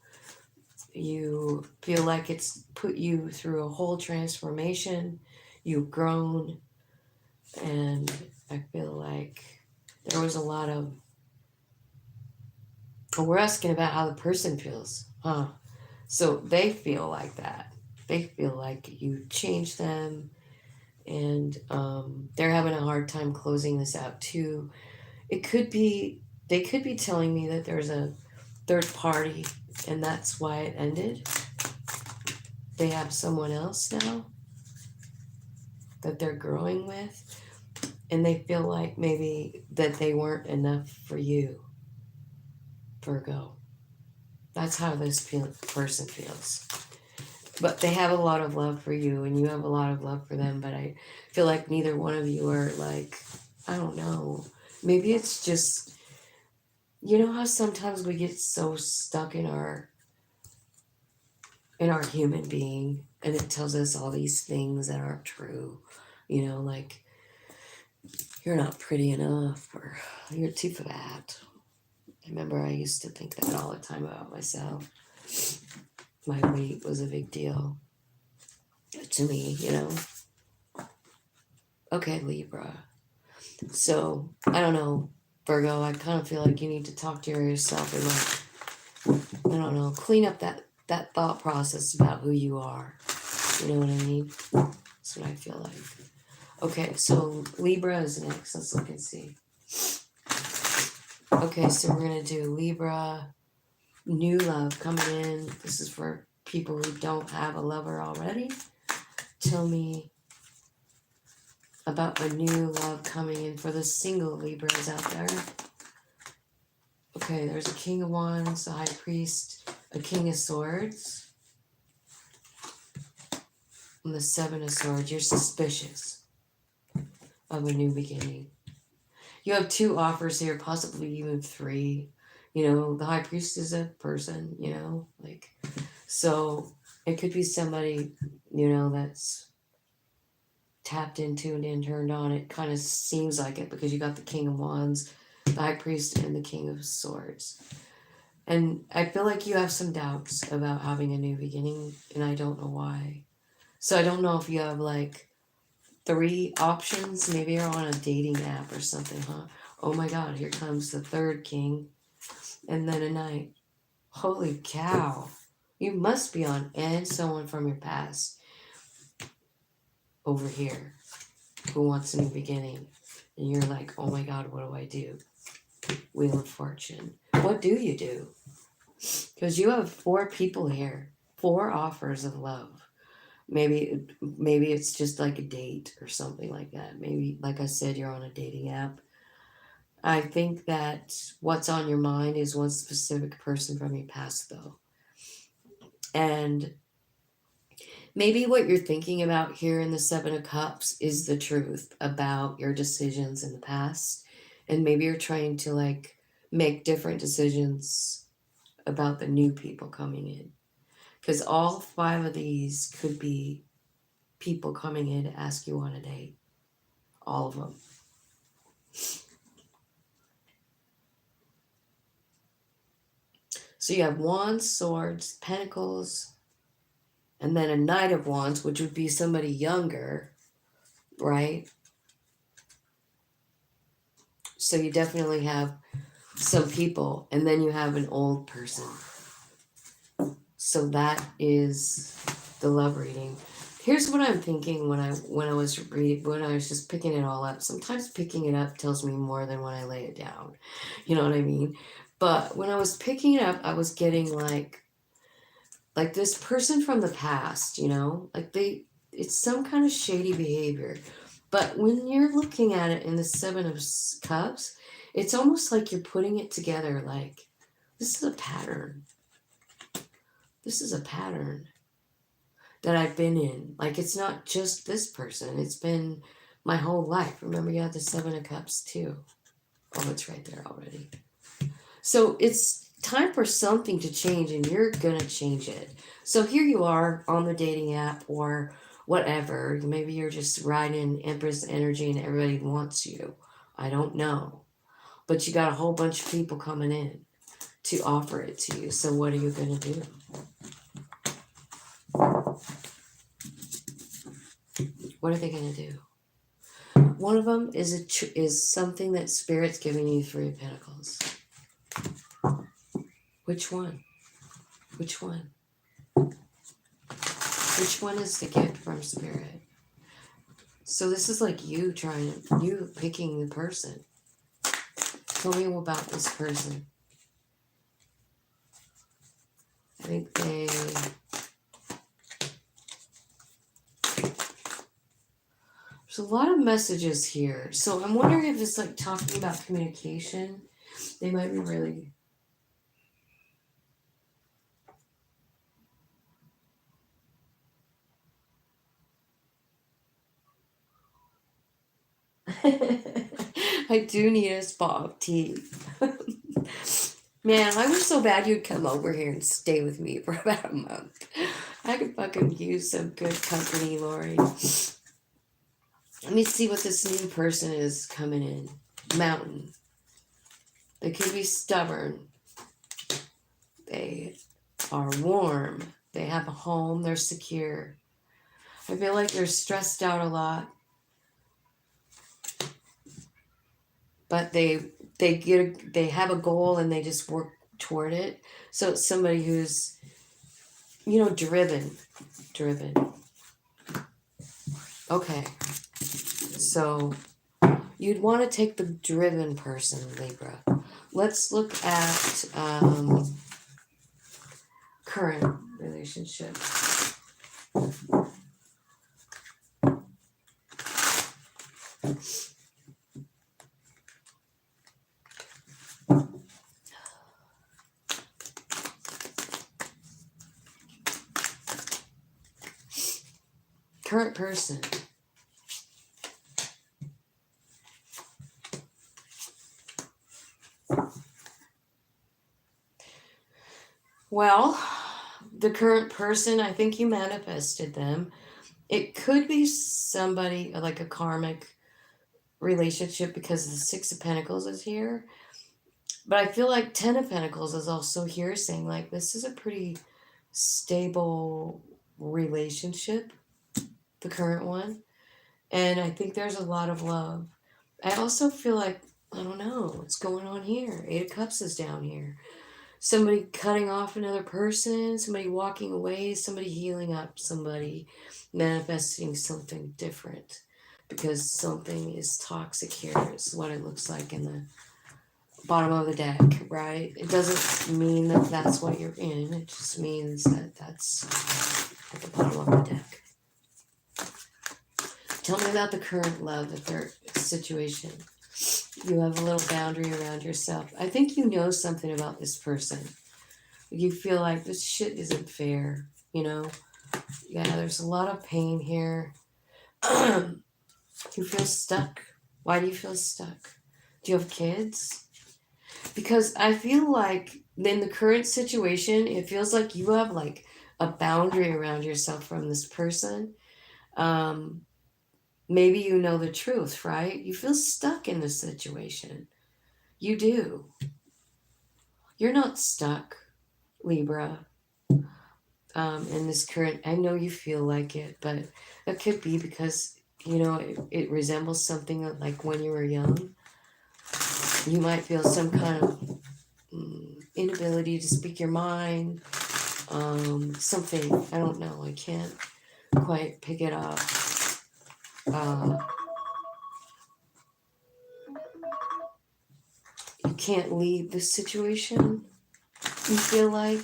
You feel like it's put you through a whole transformation. You've grown. And I feel like there was a lot of... Well, we're asking about how the person feels, huh? So they feel like that. They feel like you changed them. And they're having a hard time closing this out, too. It could be... They could be telling me that there's a third party, and that's why it ended. They have someone else now that they're growing with, and they feel like maybe that they weren't enough for you, Virgo. That's how this person feels. But they have a lot of love for you, and you have a lot of love for them, but I feel like neither one of you are like, I don't know. Maybe it's just, you know how sometimes we get so stuck in our human being, and it tells us all these things that aren't true, you know, like you're not pretty enough or you're too fat. I remember I used to think that all the time about myself. My weight was a big deal to me, you know. Okay, Libra. So I don't know, Virgo, I kind of feel like you need to talk to yourself and like I don't know, clean up that thought process about who you are. You know what I mean? That's what I feel like. Okay, so Libra is next. Let's look and see. Okay, so we're going to do Libra, new love coming in. This is for people who don't have a lover already. Tell me about a new love coming in for the single Libras out there. Okay, there's a King of Wands, a High Priest, a King of Swords, and the Seven of Swords. You're suspicious of a new beginning. You have 2 offers here, possibly even 3. You know, the High Priest is a person, you know, like, so it could be somebody, you know, that's tapped in, tuned in, turned on. It kind of seems like it because you got the King of Wands, the High Priest, and the King of Swords. And I feel like you have some doubts about having a new beginning, and I don't know why. So I don't know if you have like 3 options. Maybe you're on a dating app or something, huh? Oh my God, here comes the 3rd king, and then a knight. Holy cow. You must be on, and someone from your past over here who wants a new beginning. And you're like, oh my God, what do I do? Wheel of Fortune. What do you do? Because you have 4 people here, 4 offers of love. Maybe it's just like a date or something like that. Maybe, like I said, you're on a dating app. I think that what's on your mind is one specific person from your past, though. And maybe what you're thinking about here in the 7 of Cups is the truth about your decisions in the past. And maybe you're trying to like make different decisions about the new people coming in. Because all 5 of these could be people coming in to ask you on a date. All of them. So you have Wands, Swords, Pentacles, and then a Knight of Wands, which would be somebody younger, right? So you definitely have some people, and then you have an old person. So that is the love reading. Here's what I'm thinking when I was just picking it all up. Sometimes picking it up tells me more than when I lay it down. You know what I mean? But when I was picking it up, I was getting like this person from the past, you know? Like it's some kind of shady behavior. But when you're looking at it in the 7 of Cups, it's almost like you're putting it together like, this is a pattern. This is a pattern that I've been in. Like, it's not just this person. It's been my whole life. Remember, you had the 7 of Cups, too. Oh, it's right there already. So it's time for something to change, and you're going to change it. So here you are on the dating app or whatever. Maybe you're just riding Empress energy and everybody wants you. I don't know. But you got a whole bunch of people coming in to offer it to you. So what are you going to do? What are they going to do? One of them is something that Spirit's giving you 3 of Pentacles. Which one? Which one? Which one is the gift from Spirit? So this is like you picking the person. Tell me about this person. I think there's a lot of messages here. So I'm wondering if it's like talking about communication. They might be really... I do need a spot of tea. Man, I wish so bad you'd come over here and stay with me for about a month. I could fucking use some good company, Lori. Let me see what this new person is coming in. Mountain. They could be stubborn. They are warm. They have a home. They're secure. I feel like they're stressed out a lot. But they have a goal and they just work toward it. So it's somebody who's, you know, driven. Okay. So you'd want to take the driven person, Libra. Let's look at current relationship. Current person. Well, the current person, I think you manifested them. It could be somebody like a karmic relationship because the Six of Pentacles is here. But I feel like Ten of Pentacles is also here saying like this is a pretty stable relationship, the current one. And I think there's a lot of love. I also feel like, I don't know what's going on here. Eight of Cups is down here. Somebody cutting off another person, somebody walking away, somebody healing up, somebody manifesting something different. Because something is toxic here is what it looks like in the bottom of the deck, right? It doesn't mean that that's what you're in. It just means that that's at the bottom of the deck. Tell me about the current love, the third situation. You have a little boundary around yourself. I think you know something about this person. You feel like this shit isn't fair, you know? Yeah, there's a lot of pain here. You feel stuck. Why do you feel stuck? Do you have kids? Because I feel like in the current situation, it feels like you have like a boundary around yourself from this person. Maybe you know the truth, right? You feel stuck in this situation. You do. You're not stuck, Libra, in this current. I know you feel like it, but it could be because, you know, it resembles something like when you were young. You might feel some kind of inability to speak your mind. Something, I don't know. I can't quite pick it up. You can't leave this situation, you feel like.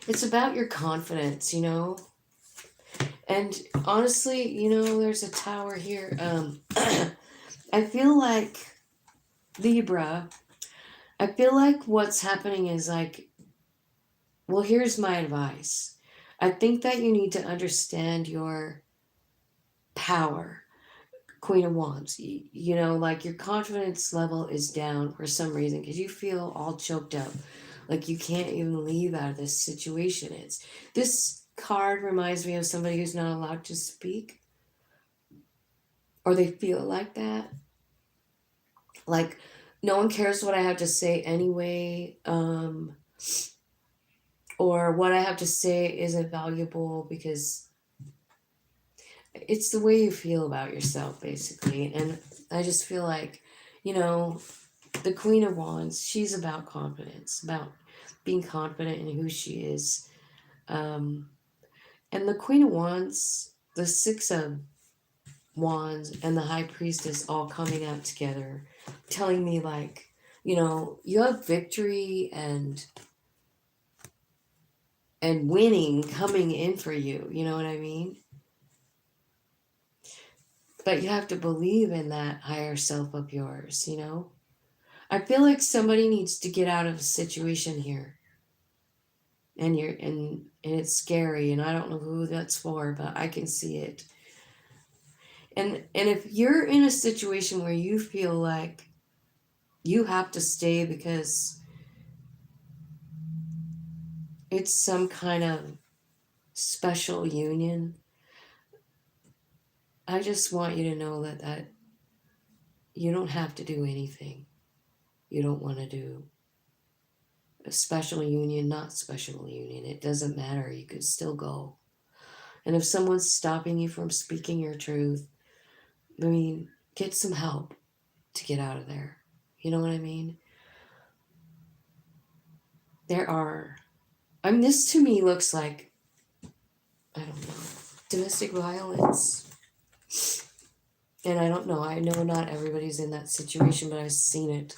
It's about your confidence, you know. And honestly, you know, there's a tower here. I feel like Libra, I feel like what's happening is like, well, here's my advice. I think that you need to understand your power. Queen of Wands, you know, like your confidence level is down for some reason because you feel all choked up. Like you can't even leave out of this situation. This card reminds me of somebody who's not allowed to speak, or they feel like that. Like no one cares what I have to say anyway, or what I have to say isn't valuable because it's the way you feel about yourself, basically. And I just feel like, you know, the Queen of Wands, she's about confidence, about being confident in who she is. And the Queen of Wands, the Six of Wands, and the High Priestess all coming out together, telling me like, you know, you have victory and winning coming in for you. You know what I mean? But you have to believe in that higher self of yours, you know? I feel like somebody needs to get out of a situation here. And it's scary, and I don't know who that's for, but I can see it. And if you're in a situation where you feel like you have to stay because it's some kind of special union, I just want you to know that you don't have to do anything you don't want to do. A special union, not special union, it doesn't matter. You could still go. And if someone's stopping you from speaking your truth, I mean, get some help to get out of there. You know what I mean? This to me looks like, I don't know, domestic violence. And I don't know. I know not everybody's in that situation, but I've seen it.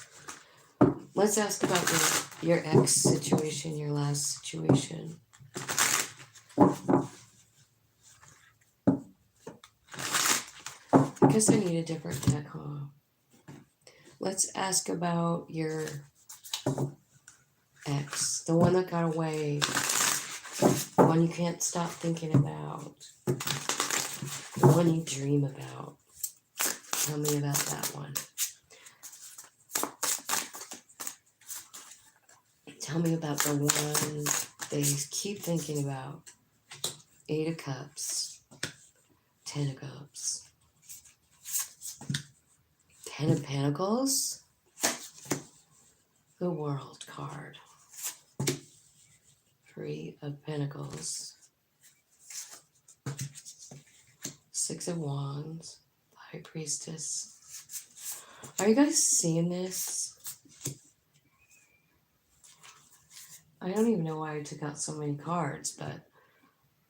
Let's ask about your ex situation, your last situation. I guess I need a different deck, huh? Let's ask about your ex, the one that got away, the one you can't stop thinking about, the one you dream about. Tell me about that one. Tell me about the one that you keep thinking about. 8 of Cups, 10 of Cups, 10 of Pentacles, the World card, 3 of Pentacles, 6 of Wands, High Priestess. Are you guys seeing this? I don't even know why I took out so many cards, but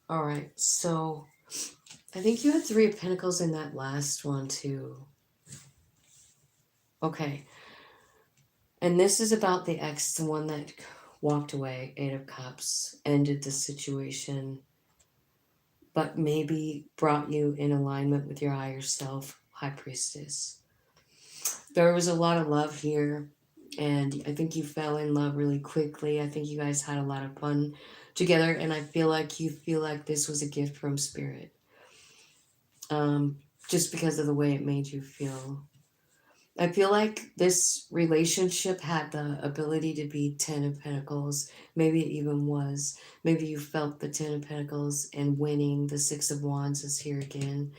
all right. So I think you had 3 of Pentacles in that last one too. Okay. And this is about the ex, the one that walked away, 8 of Cups, ended the situation, but maybe brought you in alignment with your higher self, High Priestess. There was a lot of love here, and I think you fell in love really quickly. I think you guys had a lot of fun together, and I feel like you feel like this was a gift from Spirit. Just because of the way it made you feel. I feel like this relationship had the ability to be 10 of Pentacles. Maybe it even was. Maybe you felt the 10 of Pentacles and winning. The 6 of Wands is here again.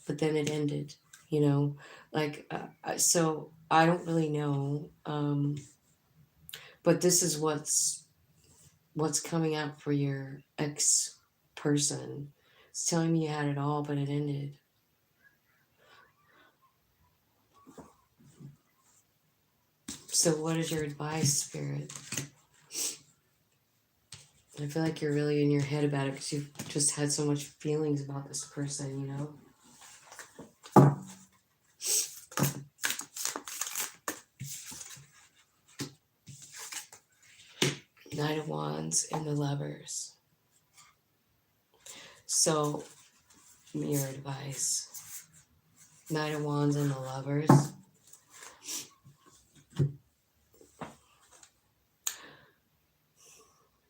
But then it ended, you know. Like, so I don't really know. But this is what's coming out for your ex-person. It's telling me you had it all, but it ended. So what is your advice, Spirit? I feel like you're really in your head about it because you've just had so much feelings about this person, you know? Knight of Wands and the Lovers. So, your advice. Knight of Wands and the Lovers.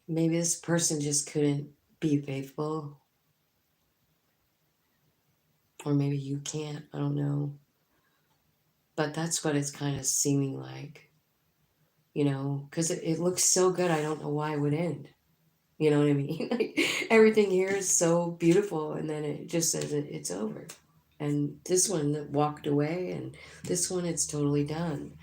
Maybe this person just couldn't be faithful. Or maybe you can't. I don't know. But that's what it's kind of seeming like. You know, because it looks so good. I don't know why it would end. You know what I mean? Like, everything here is so beautiful. And then it just says it's over. And this one that walked away. And this one, it's totally done.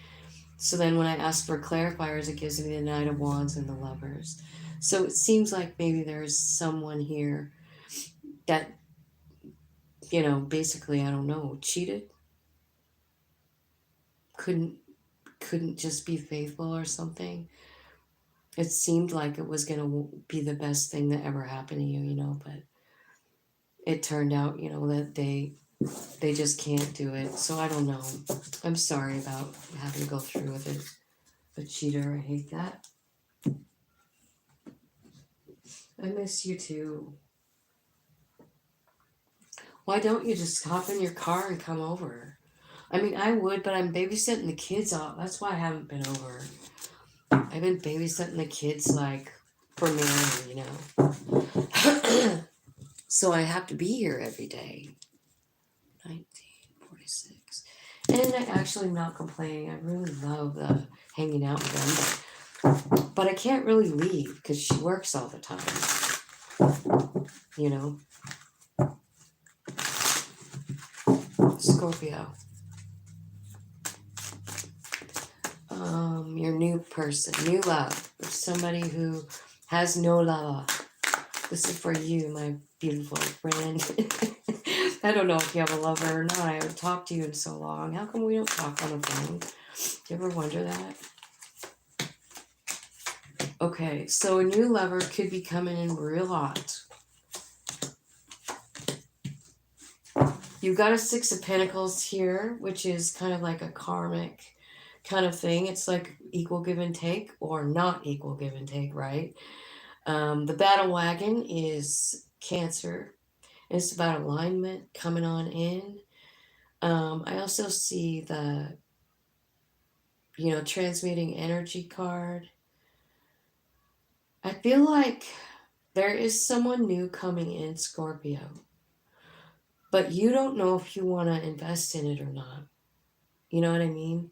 So then when I ask for clarifiers, it gives me the Knight of Wands and the Lovers. So it seems like maybe there's someone here that, you know, basically, I don't know, cheated. Couldn't just be faithful or something. It seemed like it was going to be the best thing that ever happened to you, you know, but it turned out, you know, that they just can't do it. So I don't know. I'm sorry about having to go through with it. A cheater, I hate that. I miss you too. Why don't you just hop in your car and come over? I mean, I would, but I'm babysitting the kids off. That's why I haven't been over. I've been babysitting the kids, like, for Mary, you know. So I have to be here every day. 1946. And I actually am not complaining. I really love hanging out with them. But I can't really leave because she works all the time. You know. Scorpio. Your new person, new love, somebody who has no love. This is for you, my beautiful friend. I don't know if you have a lover or not. I haven't talked to you in so long. How come we don't talk on the phone? Do you ever wonder that? Okay, so a new lover could be coming in real hot. You've got a Six of Pentacles here, which is kind of like a karmic kind of thing. It's like equal give and take, or not equal give and take, right? The battle wagon is Cancer. It's about alignment coming on in. I also see the, transmuting energy card. I feel like there is someone new coming in, Scorpio. But you don't know if you want to invest in it or not. You know what I mean?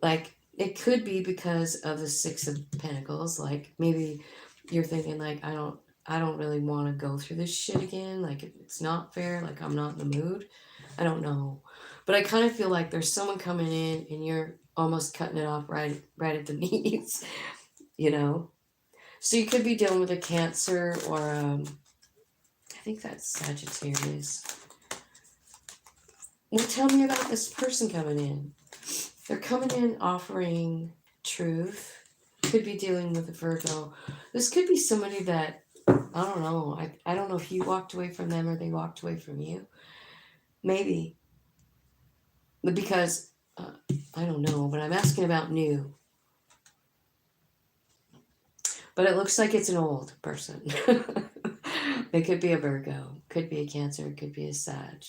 Like, it could be because of the Six of Pentacles. Like, maybe you're thinking, like, I don't really want to go through this shit again. Like, it's not fair. Like, I'm not in the mood. I don't know. But I kind of feel like there's someone coming in and you're almost cutting it off right at the knees, you know? So you could be dealing with a Cancer or, I think that's Sagittarius. Well, tell me about this person coming in. They're coming in offering truth. Could be dealing with a Virgo. This could be somebody that, I don't know. I don't know if you walked away from them or they walked away from you. Maybe. Because, I don't know, but I'm asking about new. But it looks like it's an old person. It could be a Virgo. Could be a Cancer. Could be a Sag.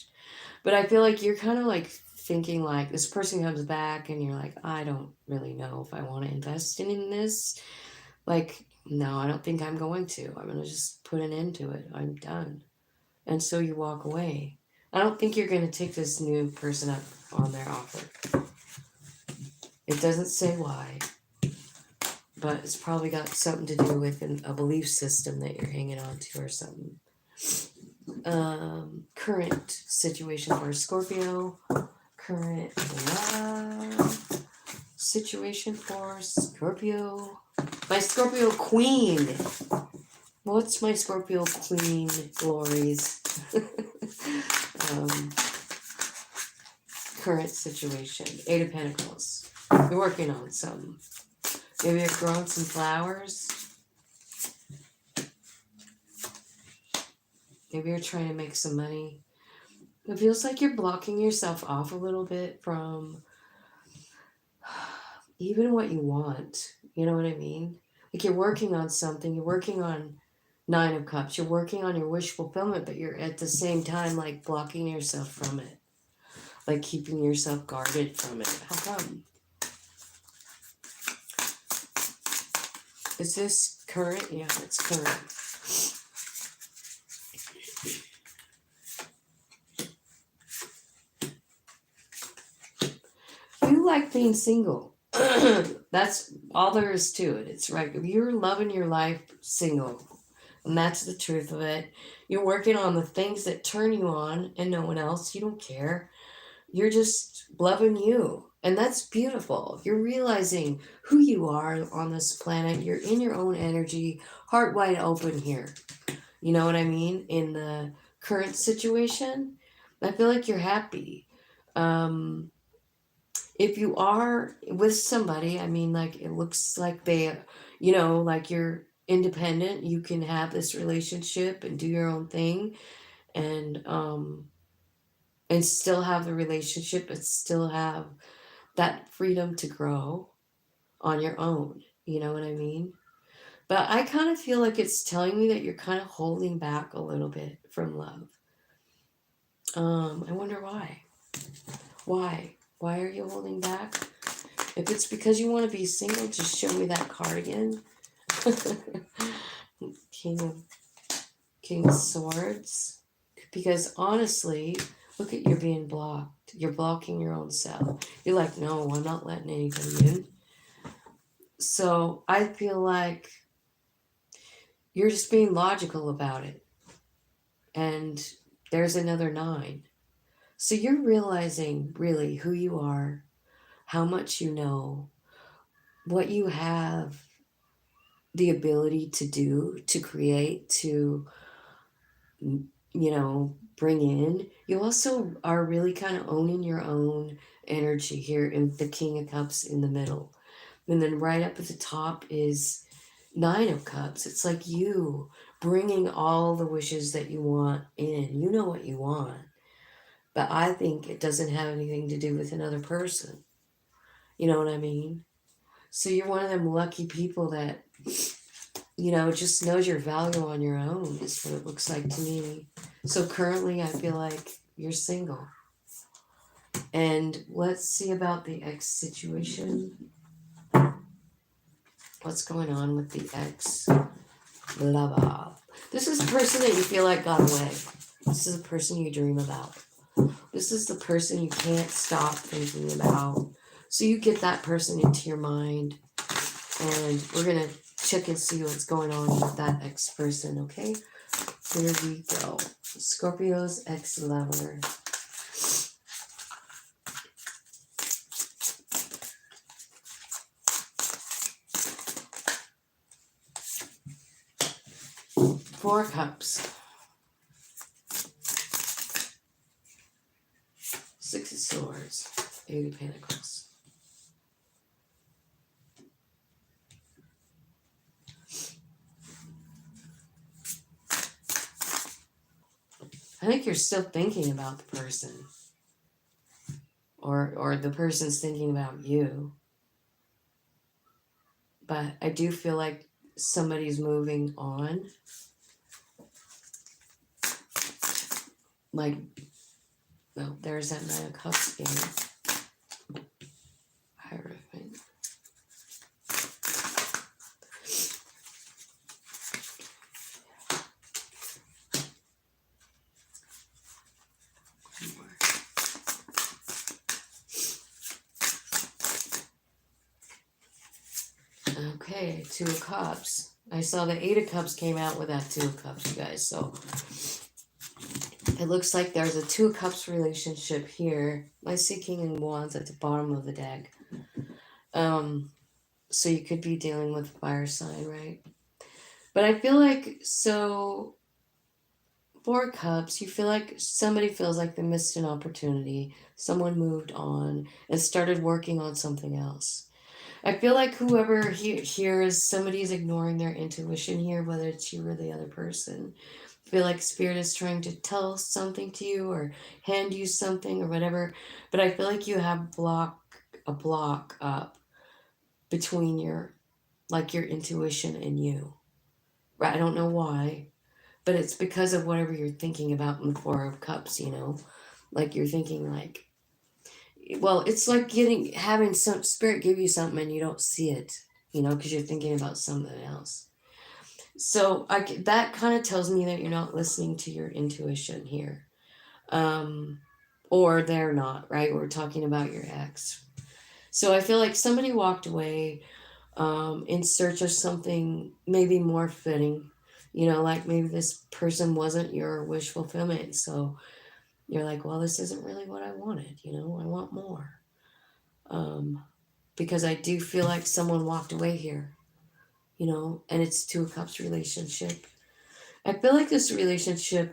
But I feel like you're kind of like thinking like this person comes back and you're like, I don't really know if I want to invest in this. Like, no, I don't think I'm going to. I'm going to just put an end to it. I'm done. And so you walk away. I don't think you're going to take this new person up on their offer. It doesn't say why, but it's probably got something to do with a belief system that you're hanging on to or something. Current situation for Scorpio. Current love situation for Scorpio. My Scorpio queen. What's my Scorpio queen glories? Current situation. Eight of Pentacles. You're working on some. Maybe you're growing some flowers. Maybe you're trying to make some money. It feels like you're blocking yourself off a little bit from even what you want. You know what I mean? Like you're working on something. You're working on Nine of Cups. You're working on your wish fulfillment, but you're at the same time like blocking yourself from it. Like keeping yourself guarded from it. How come? Is this current? Yeah, it's current. You like being single. That's all there is to it. It's right. You're loving your life single. And that's the truth of it. You're working on the things that turn you on and no one else. You don't care. You're just loving you. And that's beautiful. You're realizing who you are on this planet. You're in your own energy, heart wide open here. You know what I mean? In the current situation, I feel like you're happy. If you are with somebody, I mean, like, it looks like they, like you're independent. You can have this relationship and do your own thing and still have the relationship, but still have that freedom to grow on your own. You know what I mean? But I kind of feel like it's telling me that you're kind of holding back a little bit from love. I wonder why. Why? Why are you holding back? If it's because you want to be single, just show me that card again. King of Swords. Because honestly, look at you're being blocked. You're blocking your own self. You're like, no, I'm not letting anybody in. So I feel like you're just being logical about it. And there's another 9. So you're realizing really who you are, how much you know, what you have the ability to do, to create, to bring in. You also are really kind of owning your own energy here in the King of Cups in the middle. And then right up at the top is Nine of Cups. It's like you bringing all the wishes that you want in. You know what you want. But I think it doesn't have anything to do with another person. You know what I mean? So you're one of them lucky people that, just knows your value on your own, is what it looks like to me. So currently, I feel like you're single. And let's see about the ex situation. What's going on with the ex? Blah, blah. This is the person that you feel like got away. This is the person you dream about. This is the person you can't stop thinking about. So you get that person into your mind. And we're going to check and see what's going on with that ex person, okay? Here we go. Scorpio's ex-lover. Four Cups. Six of Swords. Eight of Pentacles. I think you're still thinking about the person. Or the person's thinking about you. But I do feel like somebody's moving on. Like, well, there's that Nine of Cups again. Hierophant. Okay, Two of Cups. I saw the Eight of Cups came out with that Two of Cups, you guys. So it looks like there's a Two of Cups relationship here. I see King and Wands at the bottom of the deck. So you could be dealing with fire sign, right? But I feel like, so Four Cups, you feel like somebody feels like they missed an opportunity. Someone moved on and started working on something else. I feel like whoever hears somebody's ignoring their intuition here, whether it's you or the other person. I feel like Spirit is trying to tell something to you or hand you something or whatever. But I feel like you have a block up between your intuition and you. Right? I don't know why, but it's because of whatever you're thinking about in the Four of Cups, Like you're thinking like, well, it's like having some Spirit give you something and you don't see it, because you're thinking about something else. So that kind of tells me that you're not listening to your intuition here. Or they're not, right? We're talking about your ex. So I feel like somebody walked away in search of something maybe more fitting, like maybe this person wasn't your wish fulfillment. So you're like, well, this isn't really what I wanted, I want more. Because I do feel like someone walked away here, and it's Two of Cups relationship. I feel like this relationship,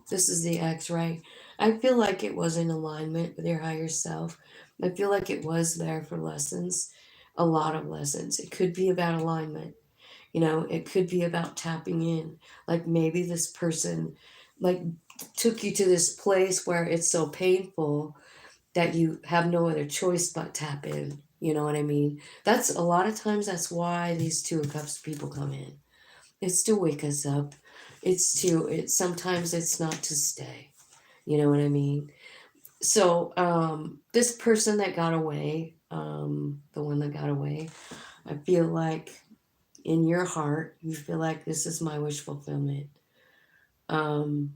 this is the ex, right? I feel like it was in alignment with your higher self. I feel like it was there for lessons, a lot of lessons. It could be about alignment, it could be about tapping in. Like maybe this person took you to this place where it's so painful that you have no other choice but tap in. You know what I mean? That's a lot of times that's why these Two of Cups people come in. It's to wake us up. Sometimes it's not to stay. You know what I mean? So this person that got away, the one that got away, I feel like in your heart, you feel like this is my wish fulfillment. And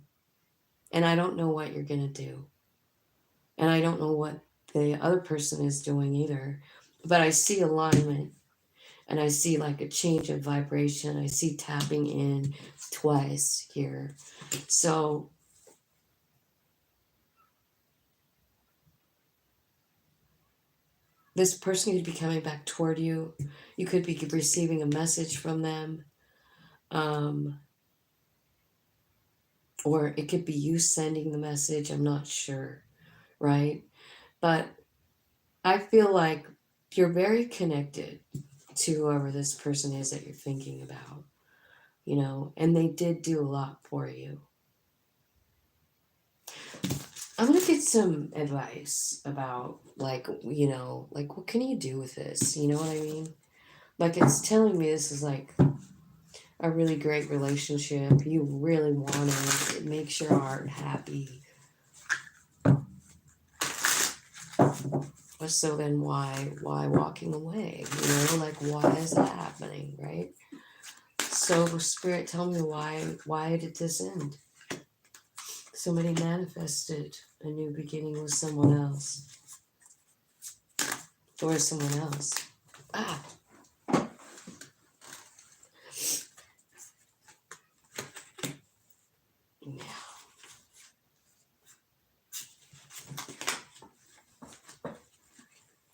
I don't know what you're going to do. And I don't know what the other person is doing either. But I see alignment. And I see like a change of vibration. I see tapping in twice here. So this person could be coming back toward you. You could be receiving a message from them. or it could be you sending the message. I'm not sure, right? But I feel like you're very connected to whoever this person is that you're thinking about, and they did do a lot for you. I'm gonna get some advice about, like, what can you do with this? You know what I mean? Like, it's telling me this is like a really great relationship. You really want it. It makes your heart happy. So then why walking away? Like, why is that happening, right? So Spirit, tell me why did this end? Somebody manifested a new beginning with someone else. Or someone else. Yeah.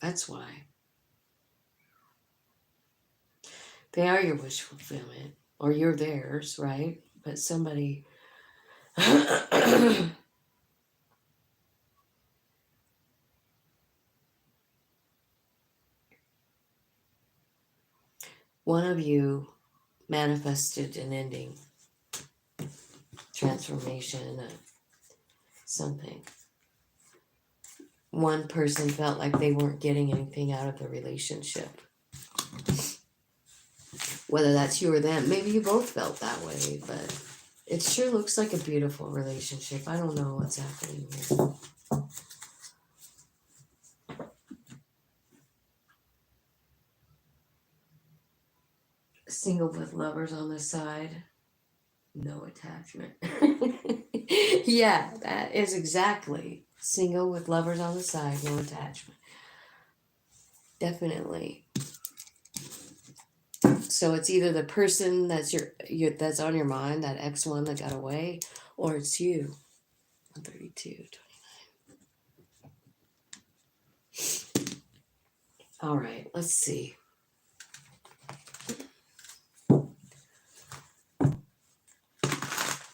That's why. They are your wish fulfillment. Or you're theirs, right? But somebody one of you manifested an ending, transformation, something. One person felt like they weren't getting anything out of the relationship. Whether that's you or them, maybe you both felt that way, but it sure looks like a beautiful relationship. I don't know what's happening here. Single with lovers on the side, no attachment. Yeah, that is exactly. Single with lovers on the side, no attachment. Definitely. So it's either the person that's that's on your mind, that X one that got away, or it's you. 132, 29. All right, let's see.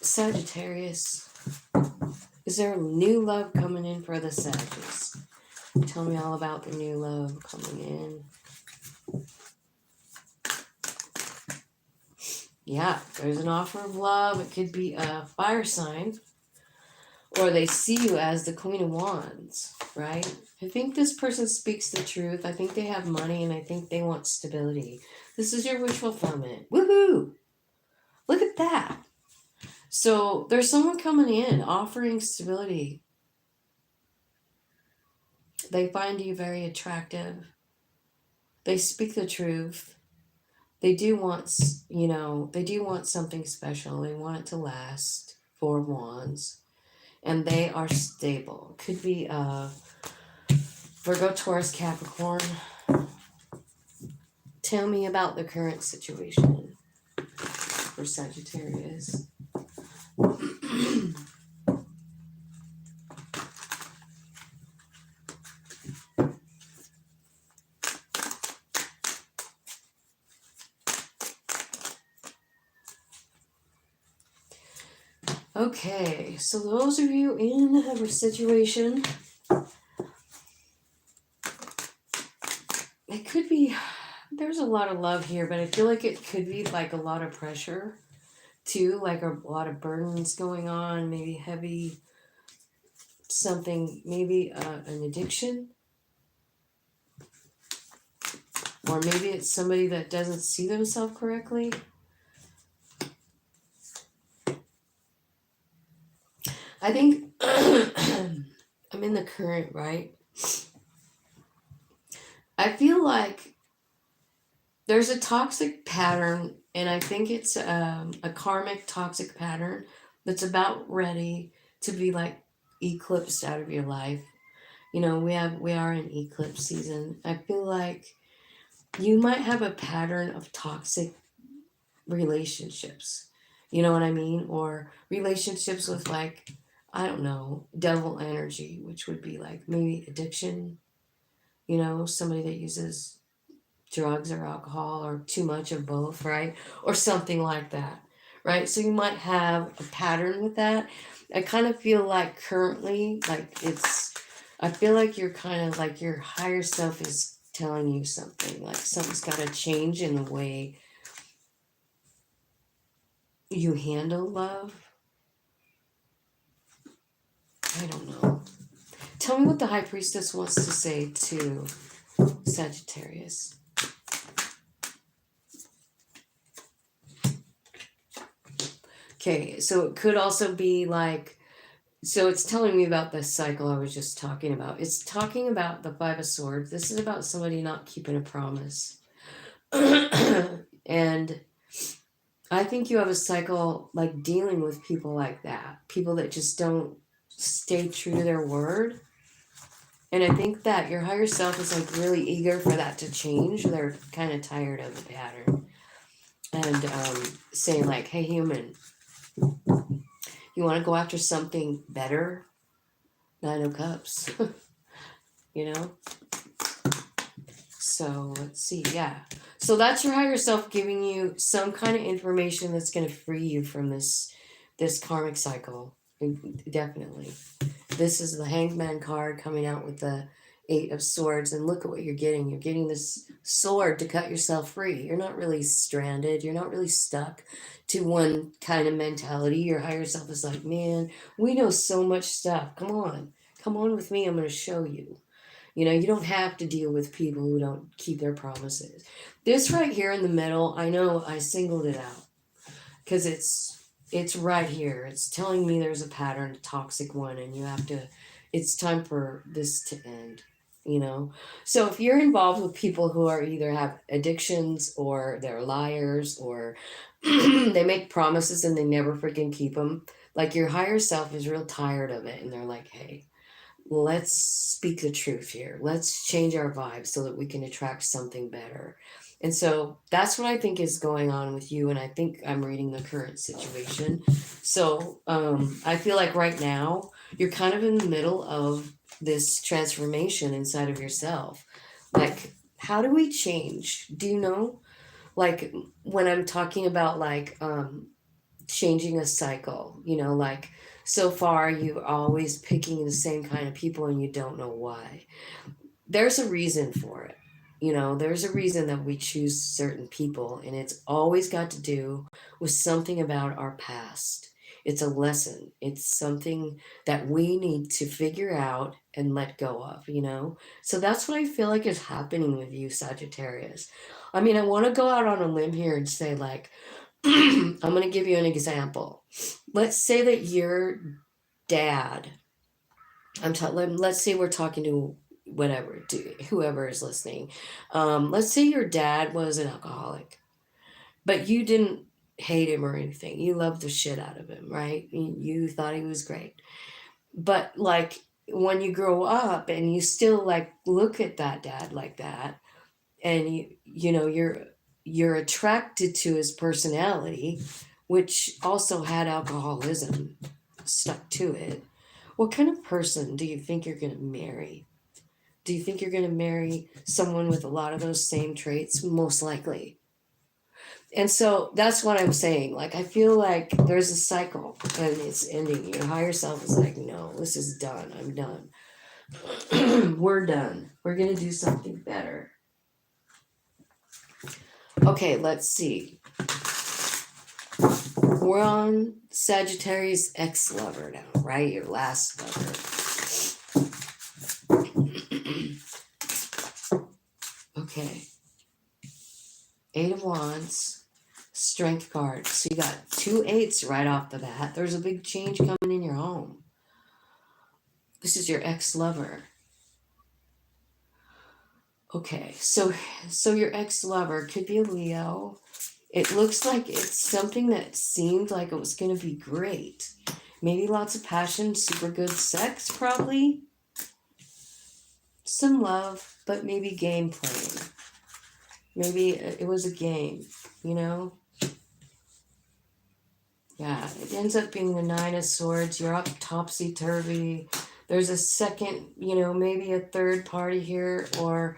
Sagittarius. Is there a new love coming in for the Sagittarius? Tell me all about the new love coming in. Yeah, there's an offer of love. It could be a fire sign, or they see you as the Queen of Wands, right? I think this person speaks the truth. I think they have money, and I think they want stability. This is your wish fulfillment. Woohoo! Look at that. So there's someone coming in offering stability. They find you very attractive. They speak the truth. They do want, they do want something special. They want it to last. Four of Wands. And they are stable. Could be Virgo, Taurus, Capricorn. Tell me about the current situation for Sagittarius. Okay, so those of you in a situation, it could be, there's a lot of love here, but I feel like it could be like a lot of pressure too, like a lot of burdens going on, maybe heavy something, maybe an addiction, or maybe it's somebody that doesn't see themselves correctly. I think I'm in the current, right? I feel like there's a toxic pattern, and I think it's a karmic toxic pattern that's about ready to be like eclipsed out of your life. We are in eclipse season. I feel like you might have a pattern of toxic relationships. You know what I mean? Or relationships with, like, I don't know, devil energy, which would be like maybe addiction, somebody that uses drugs or alcohol or too much of both, right? Or something like that, right? So you might have a pattern with that. I kind of feel like currently, like I feel like you're kind of like your higher self is telling you something, like something's got to change in the way you handle love. I don't know. Tell me what the High Priestess wants to say to Sagittarius. Okay, so it could also be like, so it's telling me about the cycle I was just talking about. It's talking about the Five of Swords. This is about somebody not keeping a promise. And I think you have a cycle like dealing with people like that, people that just don't stay true to their word. And I think that your higher self is like really eager for that to change. They're kind of tired of the pattern and saying like, hey, human, you want to go after something better? Nine of Cups, you know? So let's see. Yeah. So that's your higher self giving you some kind of information that's going to free you from this karmic cycle. Definitely. This is the Hangman card coming out with the Eight of Swords, and look at what you're getting. You're getting this sword to cut yourself free. You're not really stranded. You're not really stuck to one kind of mentality. Your higher self is like, man, we know so much stuff. Come on with me. I'm going to show you. You know, you don't have to deal with people who don't keep their promises. This right here in the middle, I know I singled it out because it's right here. It's telling me there's a pattern, a toxic one, and it's time for this to end, you know? So if you're involved with people who are either have addictions or they're liars or they make promises and they never freaking keep them, like your higher self is real tired of it. And they're like, hey, let's speak the truth here. Let's change our vibe so that we can attract something better. And so that's what I think is going on with you. And I think I'm reading the current situation. So I feel like right now you're kind of in the middle of this transformation inside of yourself. Like, how do we change? Do you know? Like when I'm talking about like changing a cycle, you know, like so far you're always picking the same kind of people and you don't know why. There's a reason for it. You know, there's a reason that we choose certain people, and it's always got to do with something about our past. It's a lesson. It's something that we need to figure out and let go of, you know? So that's what I feel like is happening with you, Sagittarius. I mean, I want to go out on a limb here and say, like, I'm going to give you an example. Let's say that your dad, let's say we're talking to whoever is listening. Let's say your dad was an alcoholic, but you didn't hate him or anything. You loved the shit out of him, right? You thought he was great. But like when you grow up and you still like look at that dad like that, and you know you're attracted to his personality, which also had alcoholism stuck to it. What kind of person do you think you're going to marry? Do you think you're going to marry someone with a lot of those same traits? Most likely. And so that's what I'm saying. Like, I feel like there's a cycle and it's ending. Your higher self is like, no, this is done. I'm done. We're done. We're going to do something better. Okay, let's see. We're on Sagittarius ex-lover now, right? Your last lover. Okay. Eight of Wands, Strength card. So you got 2 8s right off the bat. There's a big change coming in your home. This is your ex-lover. Okay, so your ex-lover could be a Leo. It looks like it's something that seemed like it was going to be great. Maybe lots of passion, super good sex, probably. Some love, but maybe game playing. Maybe it was a game, you know? Yeah, it ends up being the 9 of Swords. You're up topsy-turvy. There's a second, you know, maybe a third party here or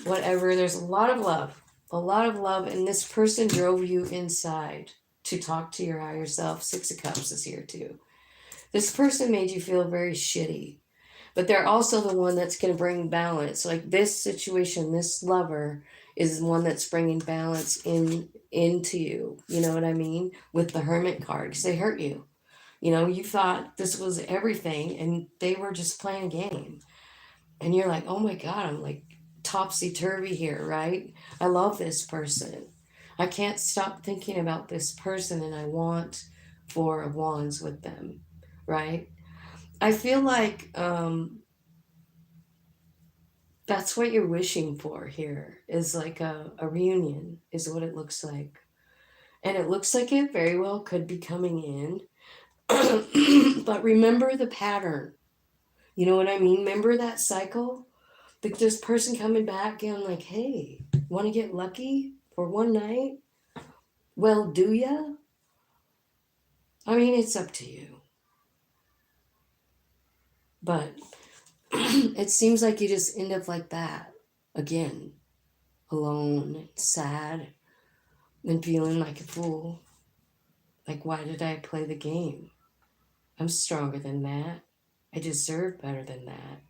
whatever. There's a lot of love, and this person drove you inside to talk to your higher self. Six of Cups is here too. This person made you feel very shitty, but they're also the one that's going to bring balance. Like this situation, this lover is one that's bringing balance into you. You know what I mean? With the Hermit card, because they hurt you. You know, you thought this was everything and they were just playing a game. And you're like, oh my God, I'm like topsy-turvy here, right? I love this person. I can't stop thinking about this person and I want Four of Wands with them, right? I feel like that's what you're wishing for here is like a reunion is what it looks like. And it looks like it very well could be coming in. But remember the pattern. You know what I mean? Remember that cycle? Like this person coming back and like, hey, want to get lucky for one night? Well, do ya? I mean, it's up to you. But it seems like you just end up like that again, alone, sad, and feeling like a fool. Like, why did I play the game? I'm stronger than that. I deserve better than that.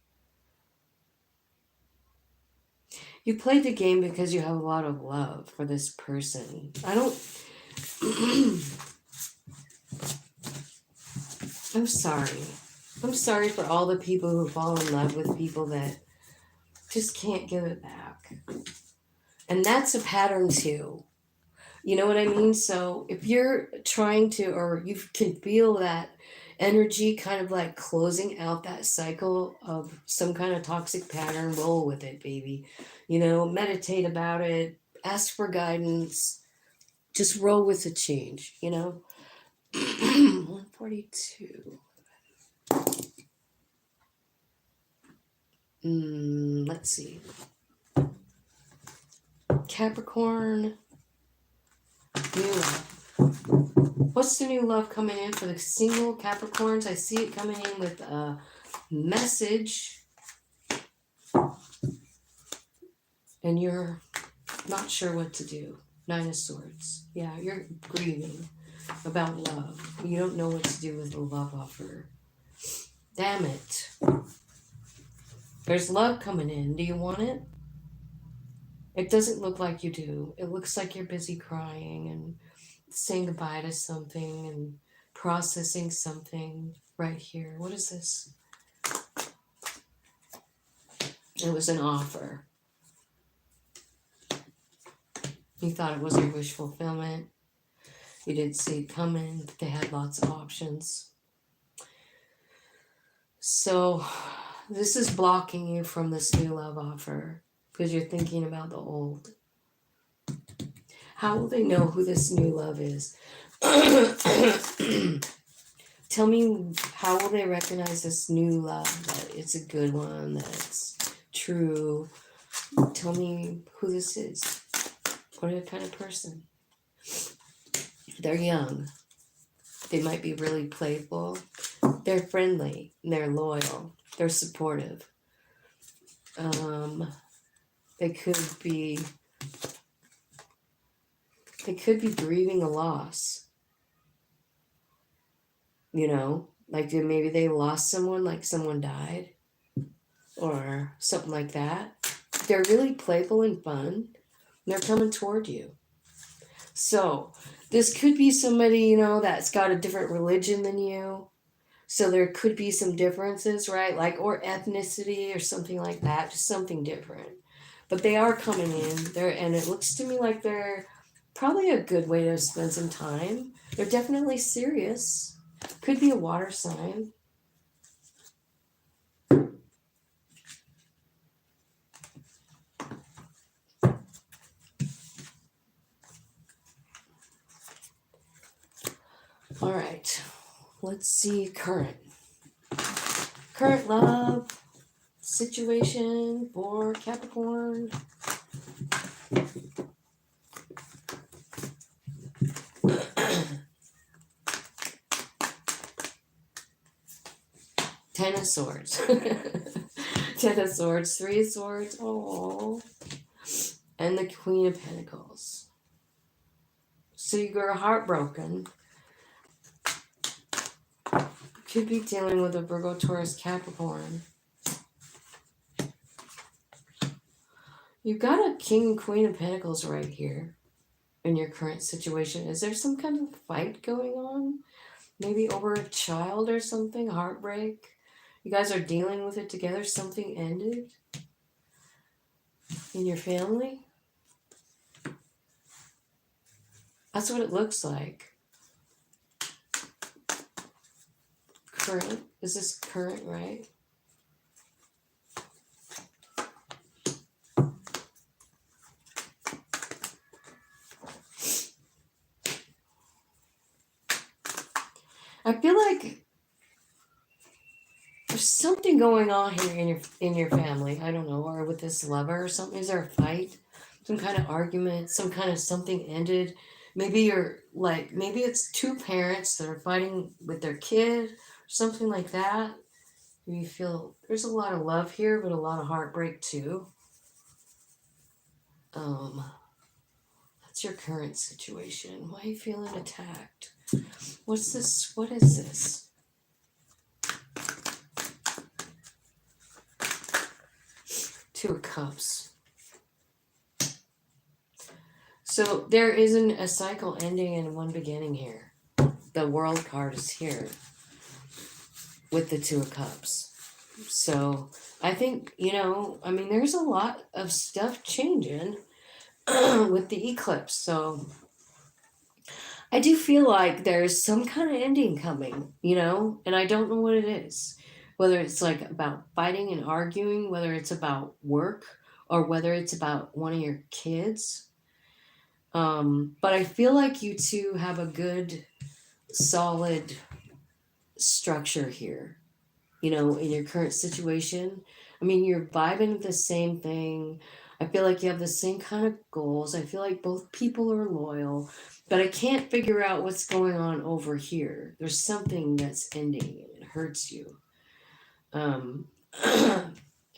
You played the game because you have a lot of love for this person. I'm sorry. I'm sorry for all the people who fall in love with people that just can't give it back. And that's a pattern too. You know what I mean? So if you're trying to, or you can feel that energy kind of like closing out that cycle of some kind of toxic pattern, roll with it, baby. You know, meditate about it, ask for guidance, just roll with the change, you know? 142. Let's see. Capricorn, new love. What's the new love coming in for the single Capricorns? I see it coming in with a message. And you're not sure what to do. Nine of Swords. Yeah, you're grieving about love. You don't know what to do with the love offer. Damn it. There's love coming in. Do you want it? It doesn't look like you do. It looks like you're busy crying and saying goodbye to something and processing something right here. What is this? It was an offer. You thought it was your wish fulfillment. You didn't see it coming, but they had lots of options. So this is blocking you from this new love offer because you're thinking about the old. How will they know who this new love is? Tell me, how will they recognize this new love, that it's a good one, that it's true? Tell me who this is. What kind of person? They're young. They might be really playful. They're friendly. They're loyal. They're supportive. They could be grieving a loss. You know, like maybe they lost someone, like someone died or something like that. They're really playful and fun. They're coming toward you. So this could be somebody, you know, that's got a different religion than you. So there could be some differences, right? Like, or ethnicity or something like that, just something different. But they are coming in there, and it looks to me like they're probably a good way to spend some time. They're definitely serious. Could be a water sign. All right, let's see current love situation for Capricorn. Ten of Swords. Ten of Swords, Three of Swords, oh, and the Queen of Pentacles. So you're heartbroken. Could be dealing with a Virgo, Taurus, Capricorn. You've got a King and Queen of Pentacles right here in your current situation. Is there some kind of fight going on? Maybe over a child or something? Heartbreak? You guys are dealing with it together? Something ended in your family? That's what it looks like. Current? Is this current, right? I feel like there's something going on here in your family. I don't know, or with this lover or something. Is there a fight? Some kind of argument? Some kind of something ended? Maybe you're like, maybe it's two parents that are fighting with their kid, or something like that. You feel there's a lot of love here, but a lot of heartbreak too. That's your current situation. Why are you feeling attacked? What's this? What is this? Two of Cups. So there isn't a cycle ending and one beginning here. The World card is here with the Two of Cups. So I think, there's a lot of stuff changing with the eclipse. So I do feel like there's some kind of ending coming, and I don't know what it is. Whether it's like about fighting and arguing, whether it's about work, or whether it's about one of your kids. But I feel like you two have a good, solid structure here, in your current situation. I mean, you're vibing with the same thing. I feel like you have the same kind of goals. I feel like both people are loyal, but I can't figure out what's going on over here. There's something that's ending and it hurts you. And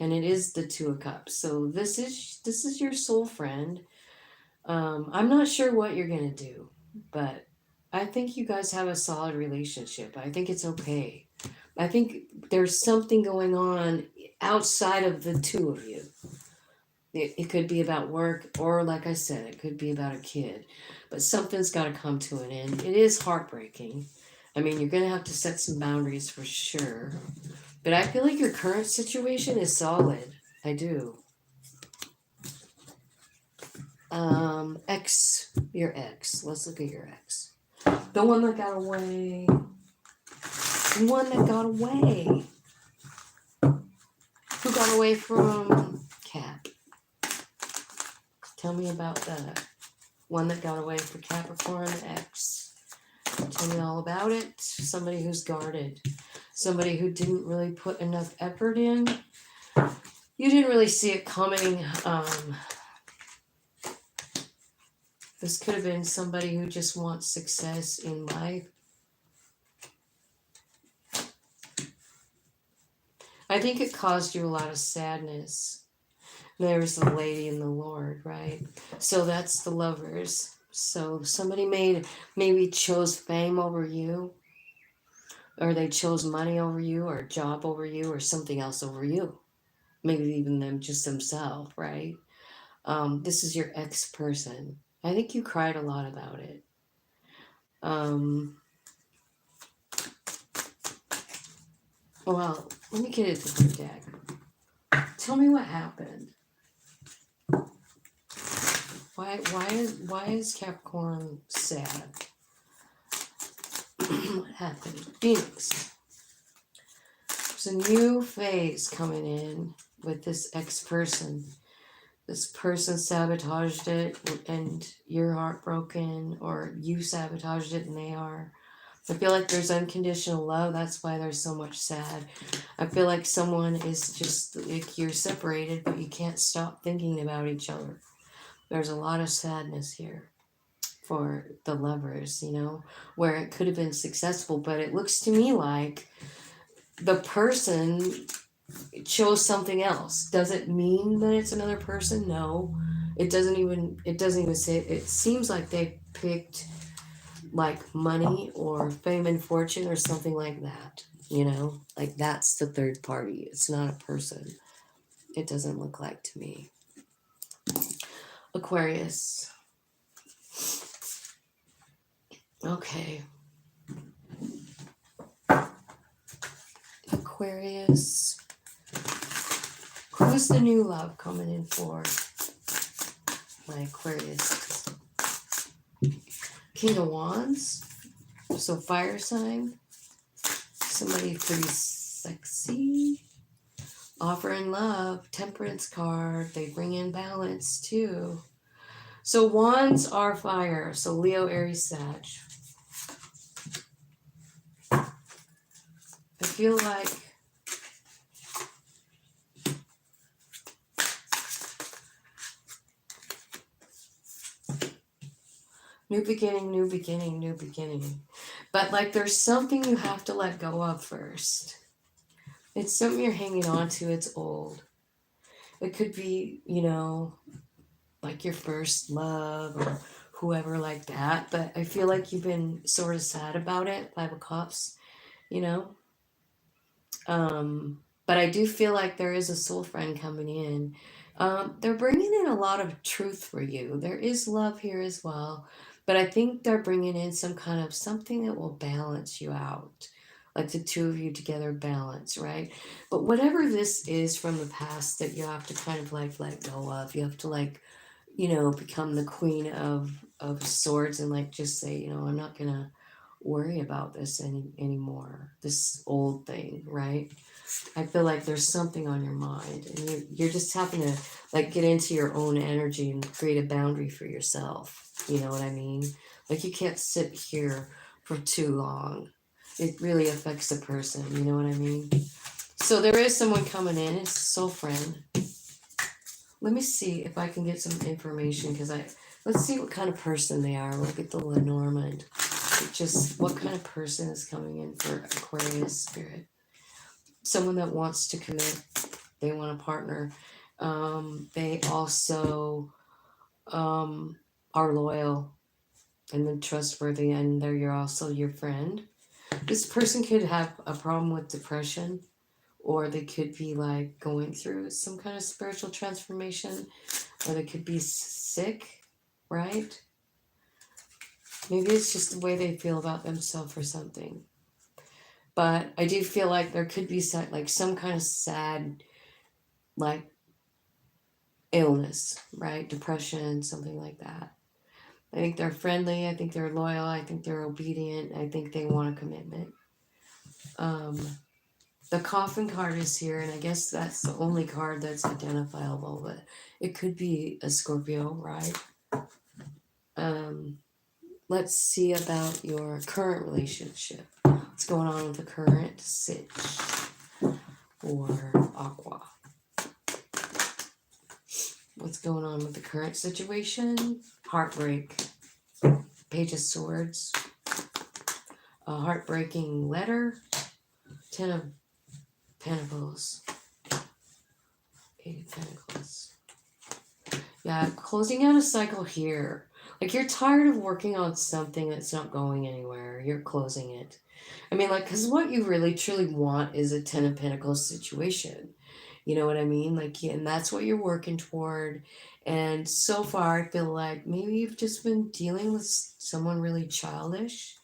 it is the Two of Cups. So this is your soul friend. I'm not sure what you're gonna do, but I think you guys have a solid relationship. I think it's okay. I think there's something going on outside of the two of you. It could be about work, or like I said, it could be about a kid. But something's got to come to an end. It is heartbreaking. I mean, you're going to have to set some boundaries for sure. But I feel like your current situation is solid. I do. Your ex. Let's look at your ex. The one that got away. The one that got away. Who got away from Cap? Tell me about the one that got away for Capricorn, ex. Tell me all about it. Somebody who's guarded. Somebody who didn't really put enough effort in. You didn't really see it coming. This could have been somebody who just wants success in life. I think it caused you a lot of sadness. There's the lady and the Lord, right? So that's the Lovers. So somebody maybe chose fame over you, or they chose money over you, or a job over you, or something else over you. Maybe even them just themselves, right? This is your ex-person. I think you cried a lot about it. Well, let me get a different deck. Tell me what happened. Why is Capricorn sad? What happened? Phoenix. There's a new phase coming in with this ex-person. This person sabotaged it and you're heartbroken, or you sabotaged it and they are. I feel like there's unconditional love. That's why there's so much sad. I feel like someone is just like, you're separated, but you can't stop thinking about each other. There's a lot of sadness here for the Lovers, where it could have been successful, but it looks to me like the person chose something else. Does it mean that it's another person? No. It doesn't even say, it seems like they picked like money or fame and fortune or something like that, you know? Like that's the third party. It's not a person. It doesn't look like to me. Aquarius. Okay. Aquarius. Who's the new love coming in for my Aquarius? King of Wands. So fire sign. Somebody pretty sexy. Offering love. Temperance card. They bring in balance too. So wands are fire. So Leo, Aries, Sag. I feel like new beginning, new beginning, new beginning. But like there's something you have to let go of first. It's something you're hanging on to. It's old. It could be, you know, like your first love or whoever like that. But I feel like you've been sort of sad about it. 5 of Cups, you know. But I do feel like there is a soul friend coming in. They're bringing in a lot of truth for you. There is love here as well, but I think they're bringing in some kind of something that will balance you out, like the two of you together balance, right? But whatever this is from the past that you have to kind of like let go of, you have to like, you know, become the queen of swords and like just say, you know, I'm not gonna worry about this anymore, this old thing, right? I feel like there's something on your mind and you're just having to like get into your own energy and create a boundary for yourself, you know what I mean? Like you can't sit here for too long. It really affects the person, you know what I mean? So there is someone coming in. It's a soul friend. Let me see if I can get some information because let's see what kind of person they are. Look at the Lenormand. Just what kind of person is coming in for Aquarius spirit? Someone that wants to commit. They want a partner. They also are loyal and then trustworthy, and you're also your friend. This person could have a problem with depression, or they could be like going through some kind of spiritual transformation, or they could be sick, right? Maybe it's just the way they feel about themselves or something. But I do feel like there could be like some kind of sad, like illness, right? Depression, something like that. I think they're friendly. I think they're loyal. I think they're obedient. I think they want a commitment. The coffin card is here, and I guess that's the only card that's identifiable, but it could be a Scorpio, right? Let's see about your current relationship. What's going on with the current Sitch or Aqua? What's going on with the current situation? Heartbreak. Page of Swords. A heartbreaking letter. 10 of Pentacles. 8 of Pentacles. Yeah, closing out a cycle here. Like you're tired of working on something that's not going anywhere. You're closing it. I mean, like, because what you really truly want is a 10 of Pentacles situation. You know what I mean? Like, yeah, and that's what you're working toward. And so far, I feel like maybe you've just been dealing with someone really childish.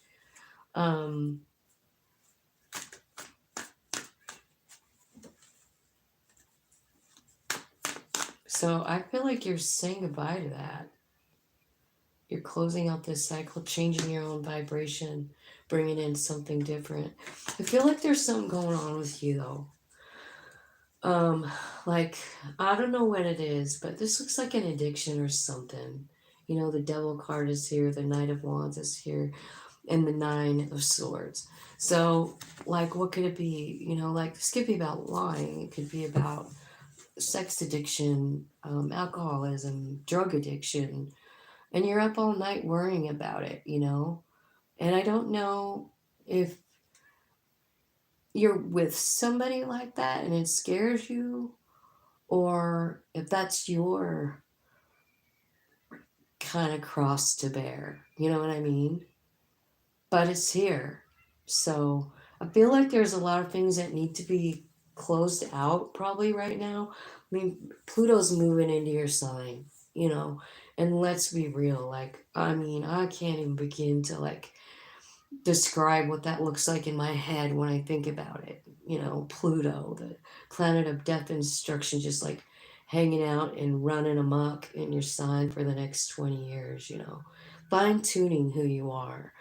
So I feel like you're saying goodbye to that. You're closing out this cycle, changing your own vibration, bringing in something different. I feel like there's something going on with you though. Like, I don't know what it is, but this looks like an addiction or something. You know, the Devil card is here, the Knight of Wands is here, and the 9 of Swords. So, like, what could it be? You know, like, this could be about lying. It could be about sex addiction, alcoholism, drug addiction, and you're up all night worrying about it, you know? And I don't know if you're with somebody like that and it scares you, or if that's your kind of cross to bear. You know what I mean? But it's here. So I feel like there's a lot of things that need to be closed out probably right now. I mean, Pluto's moving into your sign, you know, and let's be real. Like, I mean, I can't even begin to like describe what that looks like in my head when I think about it. You know, Pluto, the planet of death and destruction, just like hanging out and running amok in your sign for the next 20 years, you know, fine tuning who you are.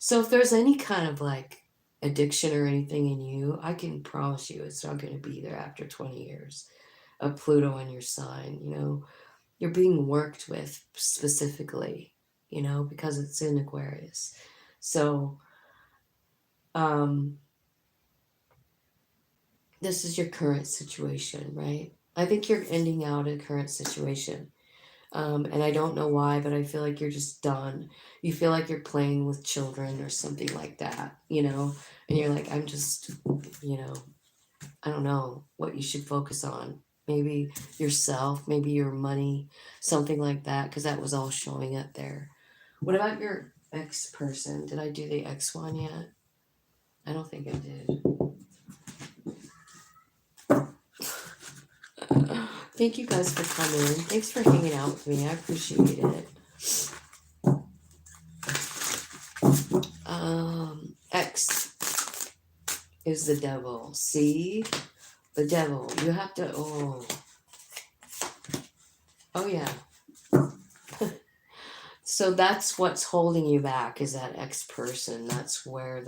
So if there's any kind of like addiction or anything in you, I can promise you it's not going to be there after 20 years of Pluto in your sign. You know, you're being worked with specifically, you know, because it's in Aquarius. So, um, this is your current situation, right? I think you're ending out a current situation. And I don't know why, but I feel like you're just done. You feel like you're playing with children or something like that, you know? And you're like, I'm just, you know, I don't know what you should focus on. Maybe yourself, maybe your money, something like that, because that was all showing up there. What about your ex person? Did I do the ex one yet? I don't think I did. Thank you guys for coming. Thanks for hanging out with me. I appreciate it. X is the devil. See? The devil. You have to, oh yeah. So that's what's holding you back is that X person. That's where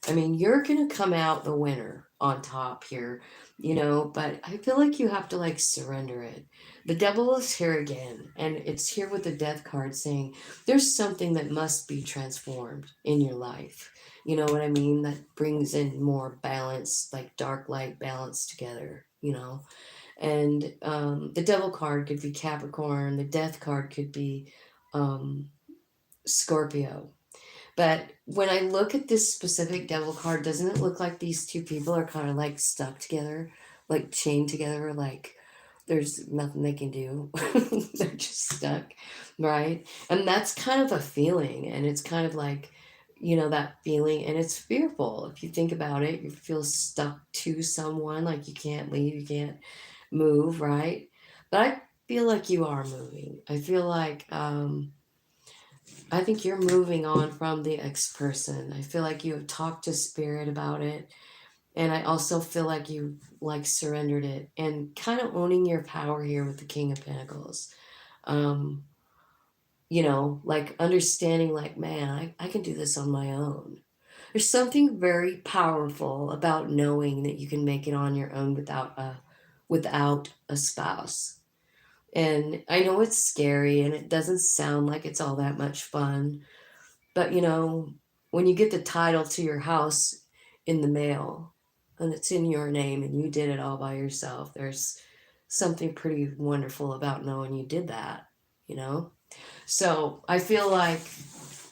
I mean, you're going to come out the winner on top here, you know, but I feel like you have to like surrender it. The devil is here again, and it's here with the death card saying there's something that must be transformed in your life. You know what I mean? That brings in more balance, like dark light balance together, you know. And the devil card could be Capricorn, the death card could be Scorpio. But when I look at this specific devil card, doesn't it look like these two people are kind of like stuck together, like chained together, like there's nothing they can do? They're just stuck, right? And that's kind of a feeling. And it's kind of like, you know, that feeling. And it's fearful. If you think about it, you feel stuck to someone, like you can't leave, you can't move, right? But I feel like you are moving. I feel like, I think you're moving on from the ex person. I feel like you have talked to spirit about it. And I also feel like you like surrendered it and kind of owning your power here with the King of Pentacles. Um, you know, like understanding like, man, I can do this on my own. There's something very powerful about knowing that you can make it on your own without a spouse. And I know it's scary and it doesn't sound like it's all that much fun. But you know, when you get the title to your house in the mail and it's in your name and you did it all by yourself, there's something pretty wonderful about knowing you did that, you know? So I feel like,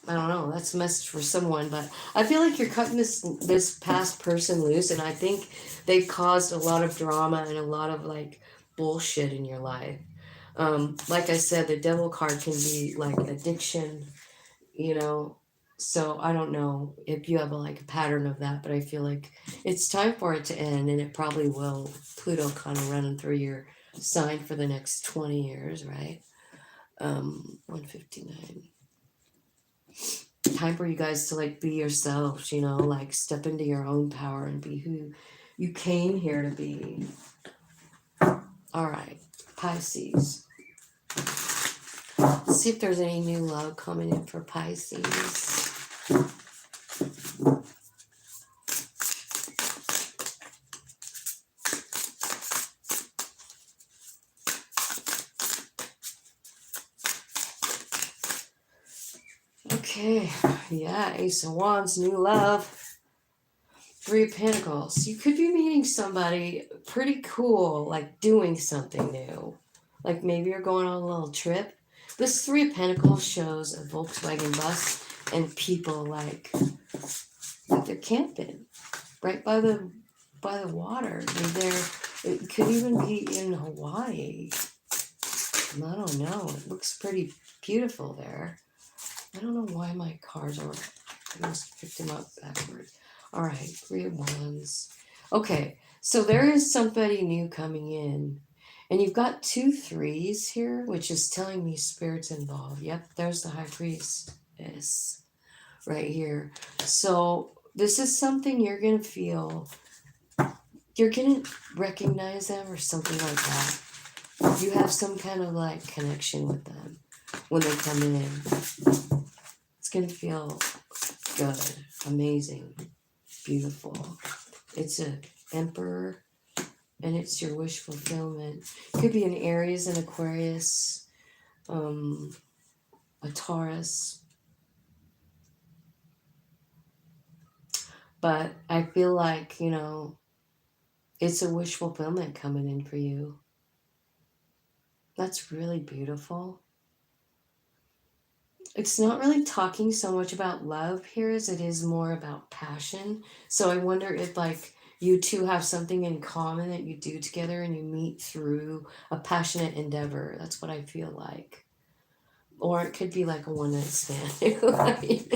I don't know, that's a message for someone, but I feel like you're cutting this past person loose, and I think they caused a lot of drama and a lot of like bullshit in your life. Like I said, the devil card can be like addiction, you know. So I don't know if you have like a pattern of that, but I feel like it's time for it to end, and it probably will. Pluto kind of running through your sign for the next 20 years, right? 159. Time for you guys to like be yourselves, you know, like step into your own power and be who you came here to be. All right, Pisces. Let's see if there's any new love coming in for Pisces. Okay, yeah, Ace of Wands, new love. Three of Pentacles. You could be meeting somebody pretty cool, like doing something new. Like maybe you're going on a little trip. This Three of Pentacles shows a Volkswagen bus and people like they're camping right by the water. It could even be in Hawaii. I don't know. It looks pretty beautiful there. I don't know why my cards are, I must have picked them up backwards. All right, 3 of Wands. Okay, so there is somebody new coming in. And you've got 2 3s here, which is telling me spirit's involved. Yep, there's the High Priestess right here. So this is something you're going to feel. You're going to recognize them or something like that. You have some kind of like connection with them when they come in. It's going to feel good, amazing, beautiful. It's an Emperor, and it's your wish fulfillment. Could be an Aries, an Aquarius, a Taurus. But I feel like, you know, it's a wish fulfillment coming in for you. That's really beautiful. It's not really talking so much about love here as it is more about passion. So I wonder if like you two have something in common that you do together and you meet through a passionate endeavor. That's what I feel like. Or it could be like a one night stand. I mean,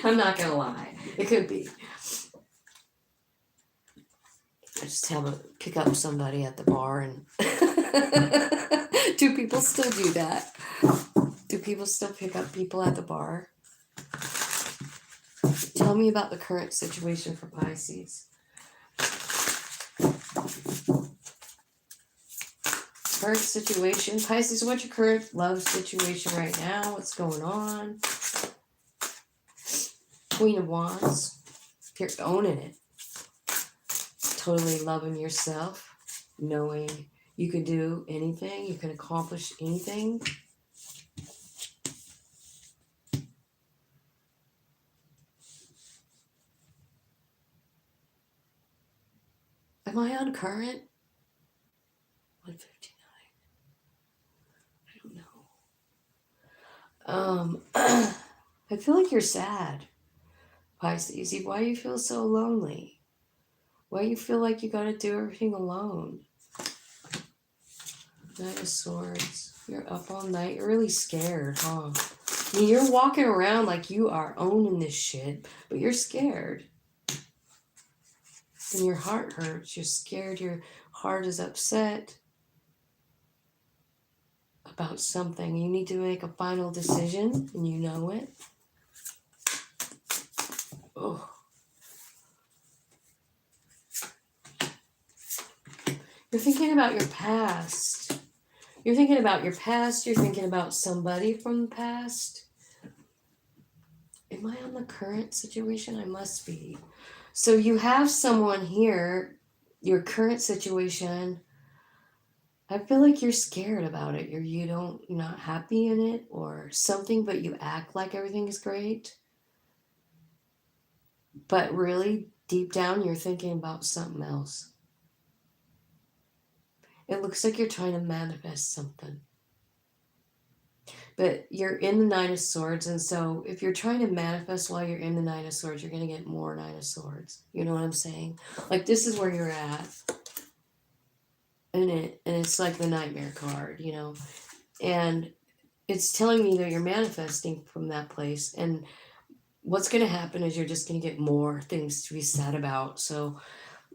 I'm not gonna lie. It could be. I just have a pick up somebody at the bar and do people still do that? Do people still pick up people at the bar? Tell me about the current situation for Pisces. Current situation. Pisces, what's your current love situation right now? What's going on? Queen of Wands. You're owning it. Totally loving yourself. Knowing you can do anything. You can accomplish anything. Am I on current? 159. I don't know. I feel like you're sad, Pisces. Why do you feel so lonely? Why do you feel like you gotta do everything alone? Knight of Swords. You're up all night. You're really scared, huh? I mean, you're walking around like you are owning this shit, but you're scared. And your heart hurts. You're scared. Your heart is upset about something. You need to make a final decision, and you know it. Oh. You're thinking about your past. You're thinking about your past. You're thinking about somebody from the past. Am I on the current situation? I must be. So you have someone here, your current situation. I feel like you're scared about it. You're not happy in it or something, but you act like everything is great. But really, deep down, you're thinking about something else. It looks like you're trying to manifest something. But you're in the Nine of Swords, and so if you're trying to manifest while you're in the Nine of Swords, you're going to get more Nine of Swords. You know what I'm saying? Like, this is where you're at. And it's like the Nightmare card, you know? And it's telling me that you're manifesting from that place. And what's going to happen is you're just going to get more things to be sad about. So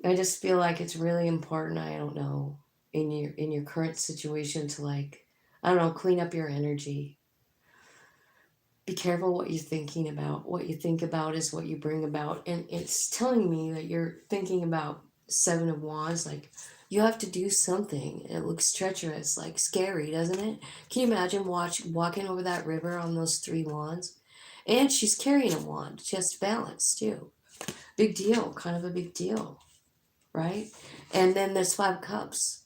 I just feel like it's really important, I don't know, in your current situation to, like, I don't know, clean up your energy. Be careful what you're thinking about. What you think about is what you bring about. And it's telling me that you're thinking about 7 of Wands, like you have to do something. It looks treacherous, like scary, doesn't it? Can you imagine walking over that river on those 3 wands? And she's carrying a wand. She has to balance too. Big deal, kind of a big deal, right? And then there's 5 cups.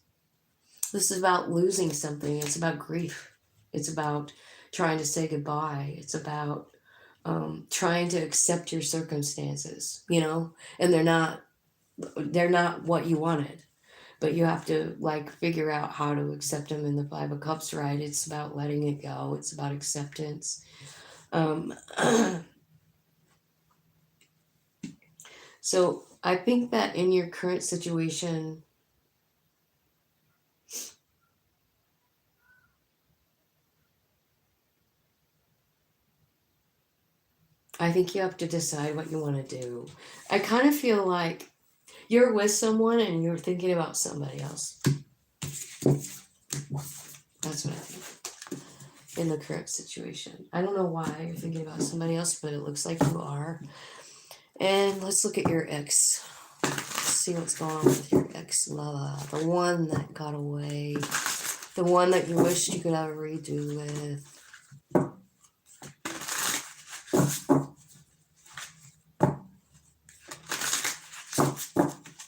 This is about losing something. It's about grief. It's about trying to say goodbye. It's about trying to accept your circumstances, you know, and they're not what you wanted, but you have to like figure out how to accept them in the 5 of Cups, right? It's about letting it go. It's about acceptance. So I think that in your current situation, I think you have to decide what you want to do. I kind of feel like you're with someone and you're thinking about somebody else. That's what I think in the current situation. I don't know why you're thinking about somebody else, but it looks like you are. And let's look at your ex. See what's going on with your ex-lover. The one that got away. The one that you wished you could have a redo with.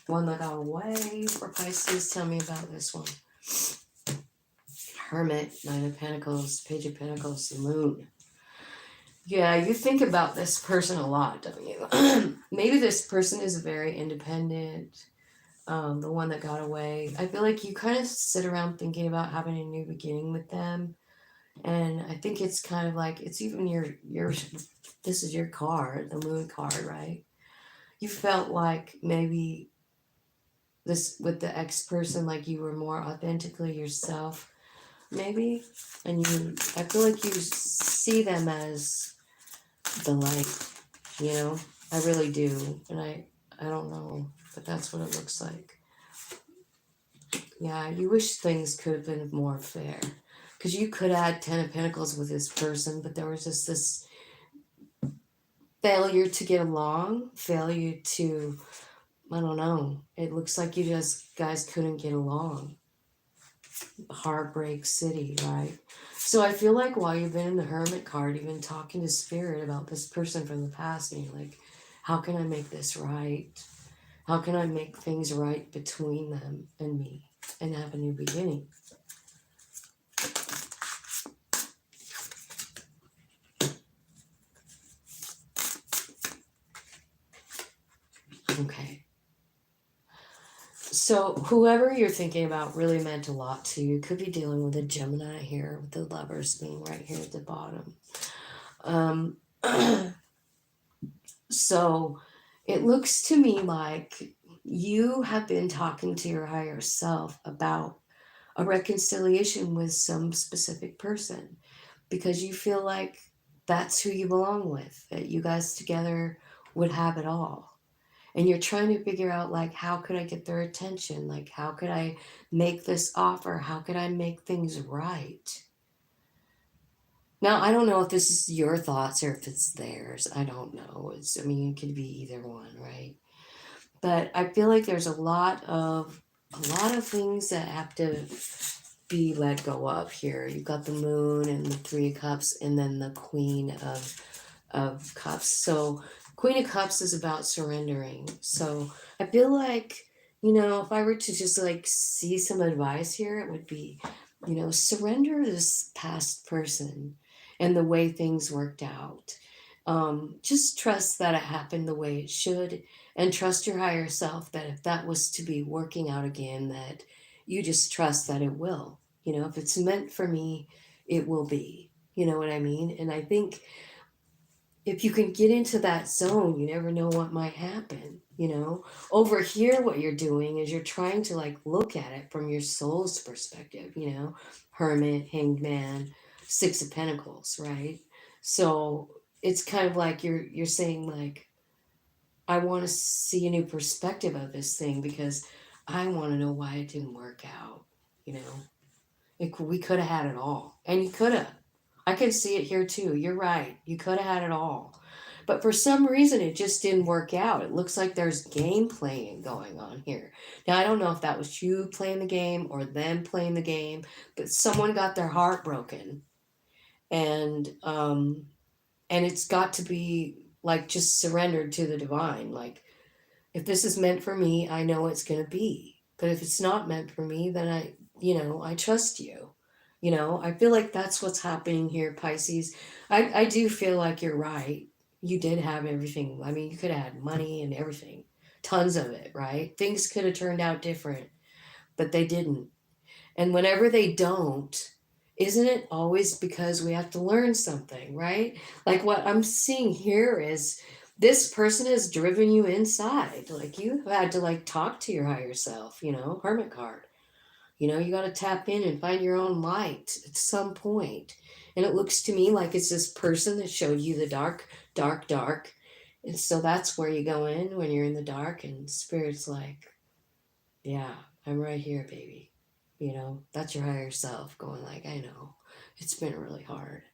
One that got away for Pisces. Tell me about this one. Hermit, Nine of Pentacles, Page of Pentacles, the Moon. Yeah, you think about this person a lot, don't you? Maybe this person is very independent. The one that got away. I feel like you kind of sit around thinking about having a new beginning with them. And I think it's kind of like, it's even your this is your card, the Moon card, right? You felt like maybe this with the ex person, like you were more authentically yourself, maybe. And I feel like you see them as the light, you know? I really do. And I don't know, but that's what it looks like. Yeah, you wish things could have been more fair. Because you could have had 10 of Pentacles with this person, but there was just this failure to get along, failure to, I don't know. It looks like you guys couldn't get along. Heartbreak City, right? So I feel like while you've been in the Hermit card, you've been talking to Spirit about this person from the past, and you're like, how can I make this right? How can I make things right between them and me and have a new beginning? Okay. So whoever you're thinking about really meant a lot to you. Could be dealing with a Gemini here, with the Lovers being right here at the bottom. So it looks to me like you have been talking to your higher self about a reconciliation with some specific person because you feel like that's who you belong with, that you guys together would have it all. And you're trying to figure out, like, how could I get their attention? Like, how could I make this offer? How could I make things right? Now, I don't know if this is your thoughts or if it's theirs. I don't know. I mean, it could be either one, right? But I feel like there's a lot of things that have to be let go of here. You've got the Moon and the Three of Cups, and then the Queen of Cups. So Queen of Cups is about surrendering. So I feel like, if I were to just like see some advice here, it would be, surrender this past person and the way things worked out. Just trust that it happened the way it should, and trust your higher self that if that was to be working out again, that you just trust that it will. If it's meant for me, it will be. You know what I mean? And I think if you can get into that zone, you never know what might happen. Over here, what you're doing is you're trying to like look at it from your soul's perspective, Hermit, Hanged Man, Six of Pentacles, right? So it's kind of like you're saying, like, I want to see a new perspective of this thing because I want to know why it didn't work out. We could have had it all, and you could have. I can see it here too. You're right. You could have had it all. But for some reason, it just didn't work out. It looks like there's game playing going on here. Now, I don't know if that was you playing the game or them playing the game, but someone got their heart broken. And it's got to be like just surrendered to the divine. Like, if this is meant for me, I know it's going to be. But if it's not meant for me, then I trust you. I feel like that's what's happening here, Pisces. I do feel like you're right. You did have everything. I mean, you could have had money and everything, tons of it, right? Things could have turned out different, but they didn't. And whenever they don't, isn't it always because we have to learn something, right? Like what I'm seeing here is this person has driven you inside. Like you had to like talk to your higher self, Hermit card. You got to tap in and find your own light at some point. And it looks to me like it's this person that showed you the dark, dark, dark. And so that's where you go in when you're in the dark, and Spirit's like, yeah, I'm right here, baby. You know, that's your higher self going like, I know, it's been really hard.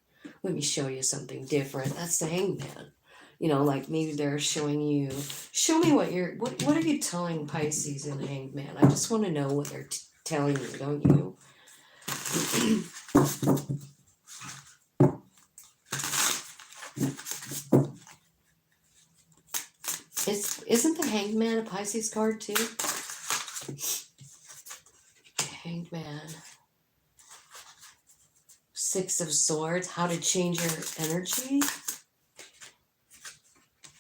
Let me show you something different. That's the Hangman. You know, like maybe they're showing you, show me what are you telling Pisces in the Hangman? I just want to know what they're telling you, don't you? Isn't the Hangman a Pisces card too? Hangman. Six of Swords, how to change your energy,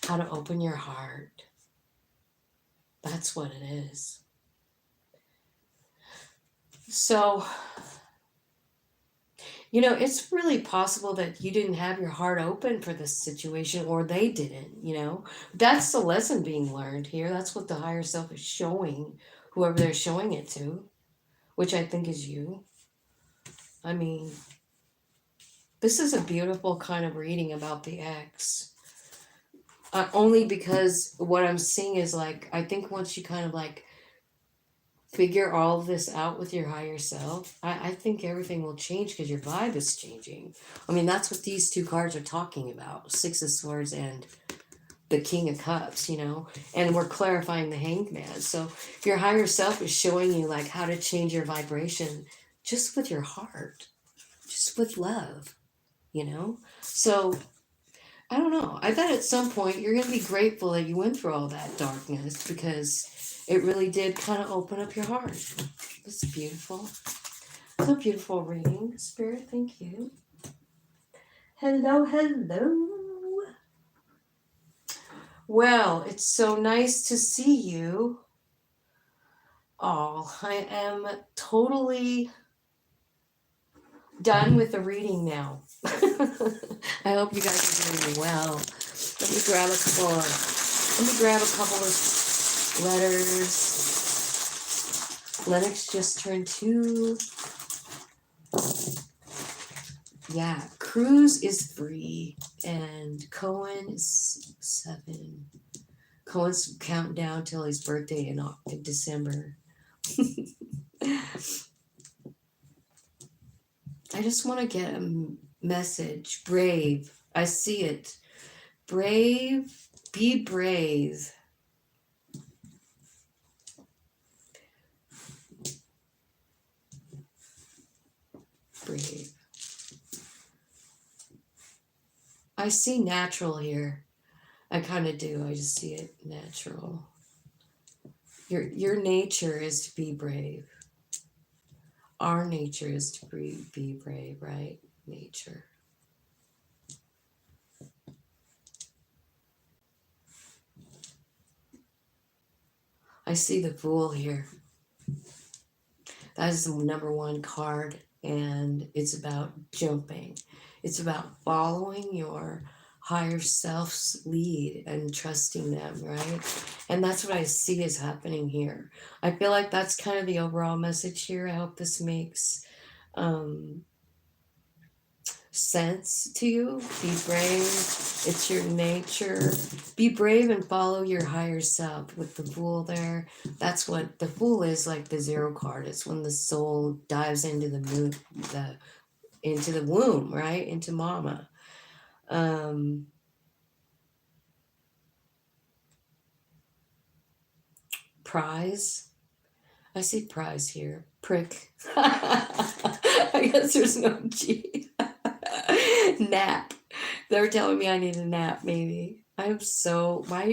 how to open your heart. That's what it is. So, you know, it's really possible that you didn't have your heart open for this situation, or they didn't, you know. That's the lesson being learned here. That's what the higher self is showing whoever they're showing it to, which I think is you. I mean, this is a beautiful kind of reading about the ex. Only because what I'm seeing is like, I think once you kind of like figure all of this out with your higher self, I think everything will change because your vibe is changing. I mean, that's what these two cards are talking about, Six of Swords and the King of Cups, you know, and we're clarifying the Hangman. So your higher self is showing you like how to change your vibration just with your heart, just with love, you know. So I don't know. I bet at some point you're going to be grateful that you went through all that darkness, because it really did kind of open up your heart. It's beautiful. It's a beautiful reading, Spirit. Thank you. Hello, hello. Well, it's so nice to see you all. I am totally done with the reading now. I hope you guys are doing well. Let me grab a couple of letters. Lennox just turned 2. Yeah, Cruz is 3 and Cohen is 7. Cohen's counting down till his birthday in December. I just want to get a message. Brave. I see it. Brave. Be brave. Brave. I see natural here. I kind of do. I just see it natural. Your nature is to be brave. Our nature is to be brave, right? Nature. I see the Fool here. That is the number 1 card, and it's about jumping. It's about following your higher self's lead and trusting them, right? And that's what I see is happening here. I feel like that's kind of the overall message here. I hope this makes sense to you. Be brave. It's your nature. Be brave and follow your higher self. With the Fool there, that's what the Fool is, like the 0 card. It's when the soul dives into the moon, into the womb, right? Into mama. Prize. I see prize here. Prick. I guess there's no G. Nap. They're telling me I need a nap, maybe. My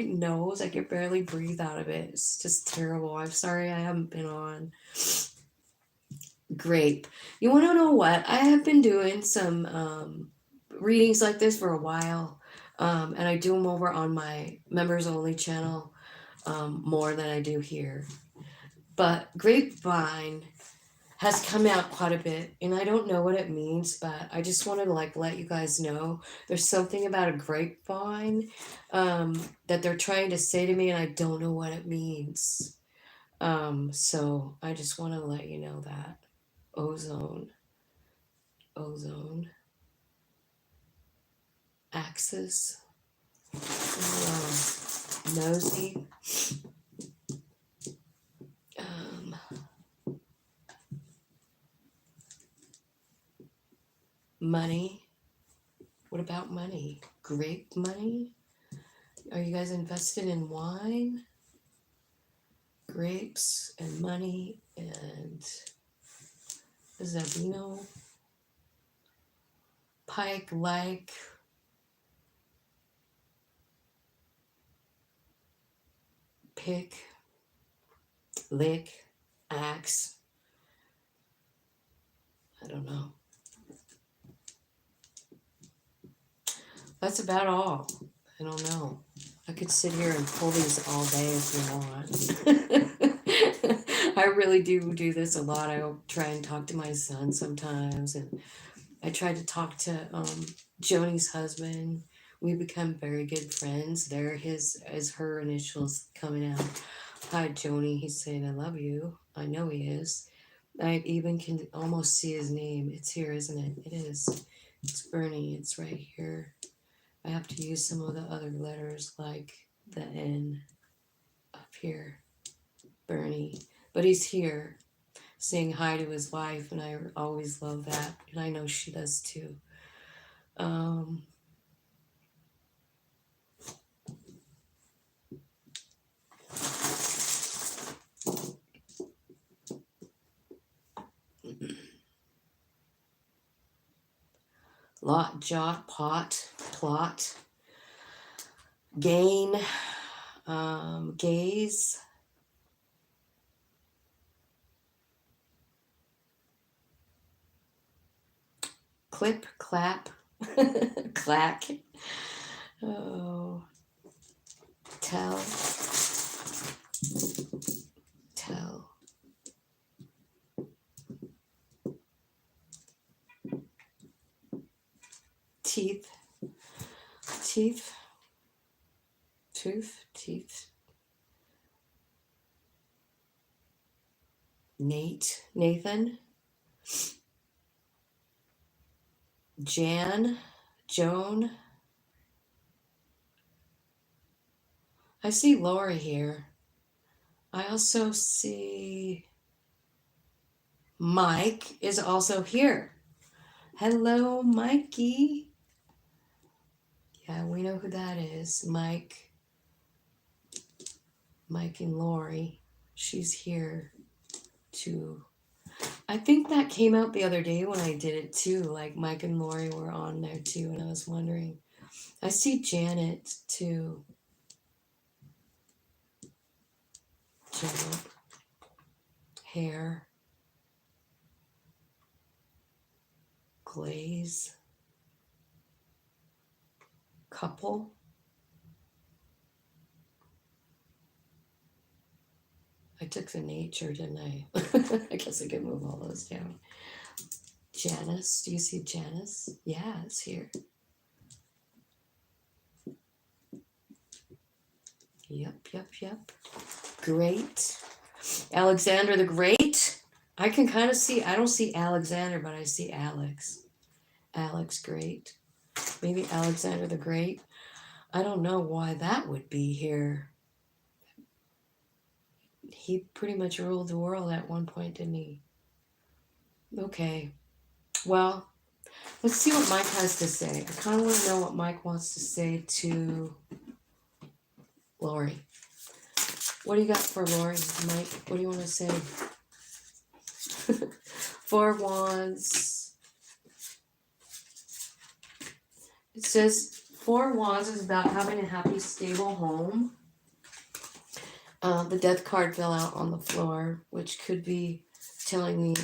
nose, I can barely breathe out of it. It's just terrible. I'm sorry I haven't been on. Grape. You want to know what? I have been doing some readings like this for a while, and I do them over on my members only channel more than I do here. But grapevine has come out quite a bit, and I don't know what it means, but I just wanted to like let you guys know there's something about a grapevine that they're trying to say to me, and I don't know what it means. So I just want to let you know that. Ozone. axes. Nosy. Money. What about money? Grape money? Are you guys invested in wine? Grapes and money and Zabino. Pike like. Pick. Lick. Axe. I don't know. That's about all. I don't know. I could sit here and pull these all day if you want. I really do this a lot. I try and talk to my son sometimes, and I tried to talk to Joni's husband. We become very good friends. They're her initials coming out. Hi, Joni. He's saying, I love you. I know he is. I even can almost see his name. It's here, isn't it? It is. It's Bernie. It's right here. I have to use some of the other letters like the N up here. Bernie. But he's here saying hi to his wife, and I always love that. And I know she does too. Lot, jot, pot, plot, gain, gaze, clip, clap, clack, oh, tell, teeth, tooth, teeth, Nathan, Joan. I see Lori here. I also see Mike is also here. Hello, Mikey. Yeah, we know who that is. Mike and Lori. She's here too. I think that came out the other day when I did it too. Like Mike and Lori were on there too, and I was wondering. I see Janet too. Janet. Hair. Glaze. Couple. I took the nature, didn't I? I guess I could move all those down. Janice. Do you see Janice? Yeah, it's here. Yep. Great. Alexander the Great. I can kind of see, I don't see Alexander, but I see Alex. Alex Great. Maybe Alexander the Great. I don't know why that would be here. He pretty much ruled the world at one point, didn't he? Okay. Well, let's see what Mike has to say. I kind of want to know what Mike wants to say to Lori. What do you got for Lori, Mike? What do you want to say? 4 Wands. It says 4 Wands is about having a happy, stable home. The death card fell out on the floor, which could be telling me,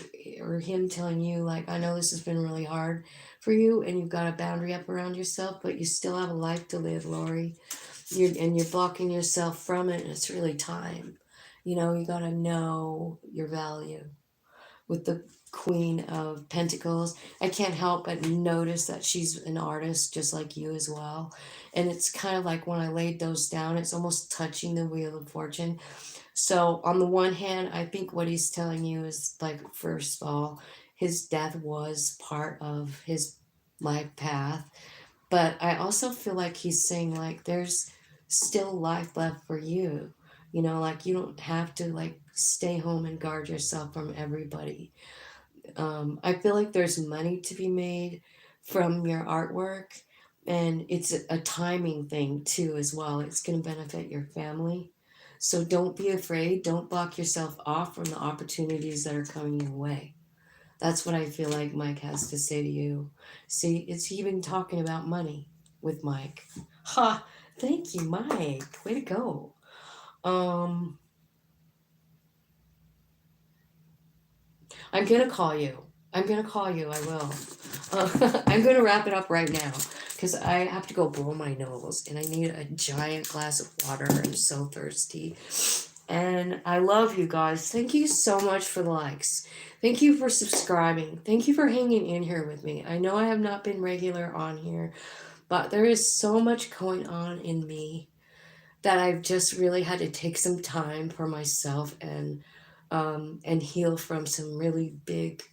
or him telling you, like, I know this has been really hard for you, and you've got a boundary up around yourself, but you still have a life to live, Lori. You're blocking yourself from it, and it's really time. You know, you got to know your value. With the Queen of Pentacles, I can't help but notice that she's an artist just like you as well. And it's kind of like when I laid those down, it's almost touching the Wheel of Fortune. So on the one hand, I think what he's telling you is, like, first of all, his death was part of his life path. But I also feel like he's saying like there's still life left for you. You know, like you don't have to like stay home and guard yourself from everybody. I feel like there's money to be made from your artwork, and it's a timing thing too as well. It's going to benefit your family. So don't be afraid. Don't block yourself off from the opportunities that are coming your way. That's what I feel like Mike has to say to you. See, it's even talking about money with Mike. Ha! Thank you, Mike. Way to go. Um, I'm gonna call you. I'm gonna call you. I will. I'm gonna wrap it up right now because I have to go blow my nose and I need a giant glass of water. I'm so thirsty. And I love you guys. Thank you so much for the likes. Thank you for subscribing. Thank you for hanging in here with me. I know I have not been regular on here, but there is so much going on in me that I've just really had to take some time for myself and heal from some really big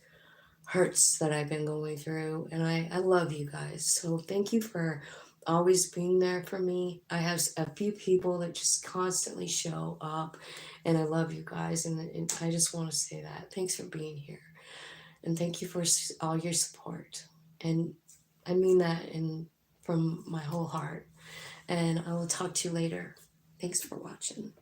hurts that I've been going through. And I love you guys. So thank you for always being there for me. I have a few people that just constantly show up, and I love you guys. And I just want to say that. Thanks for being here. And thank you for all your support. And I mean that from my whole heart. And I will talk to you later. Thanks for watching.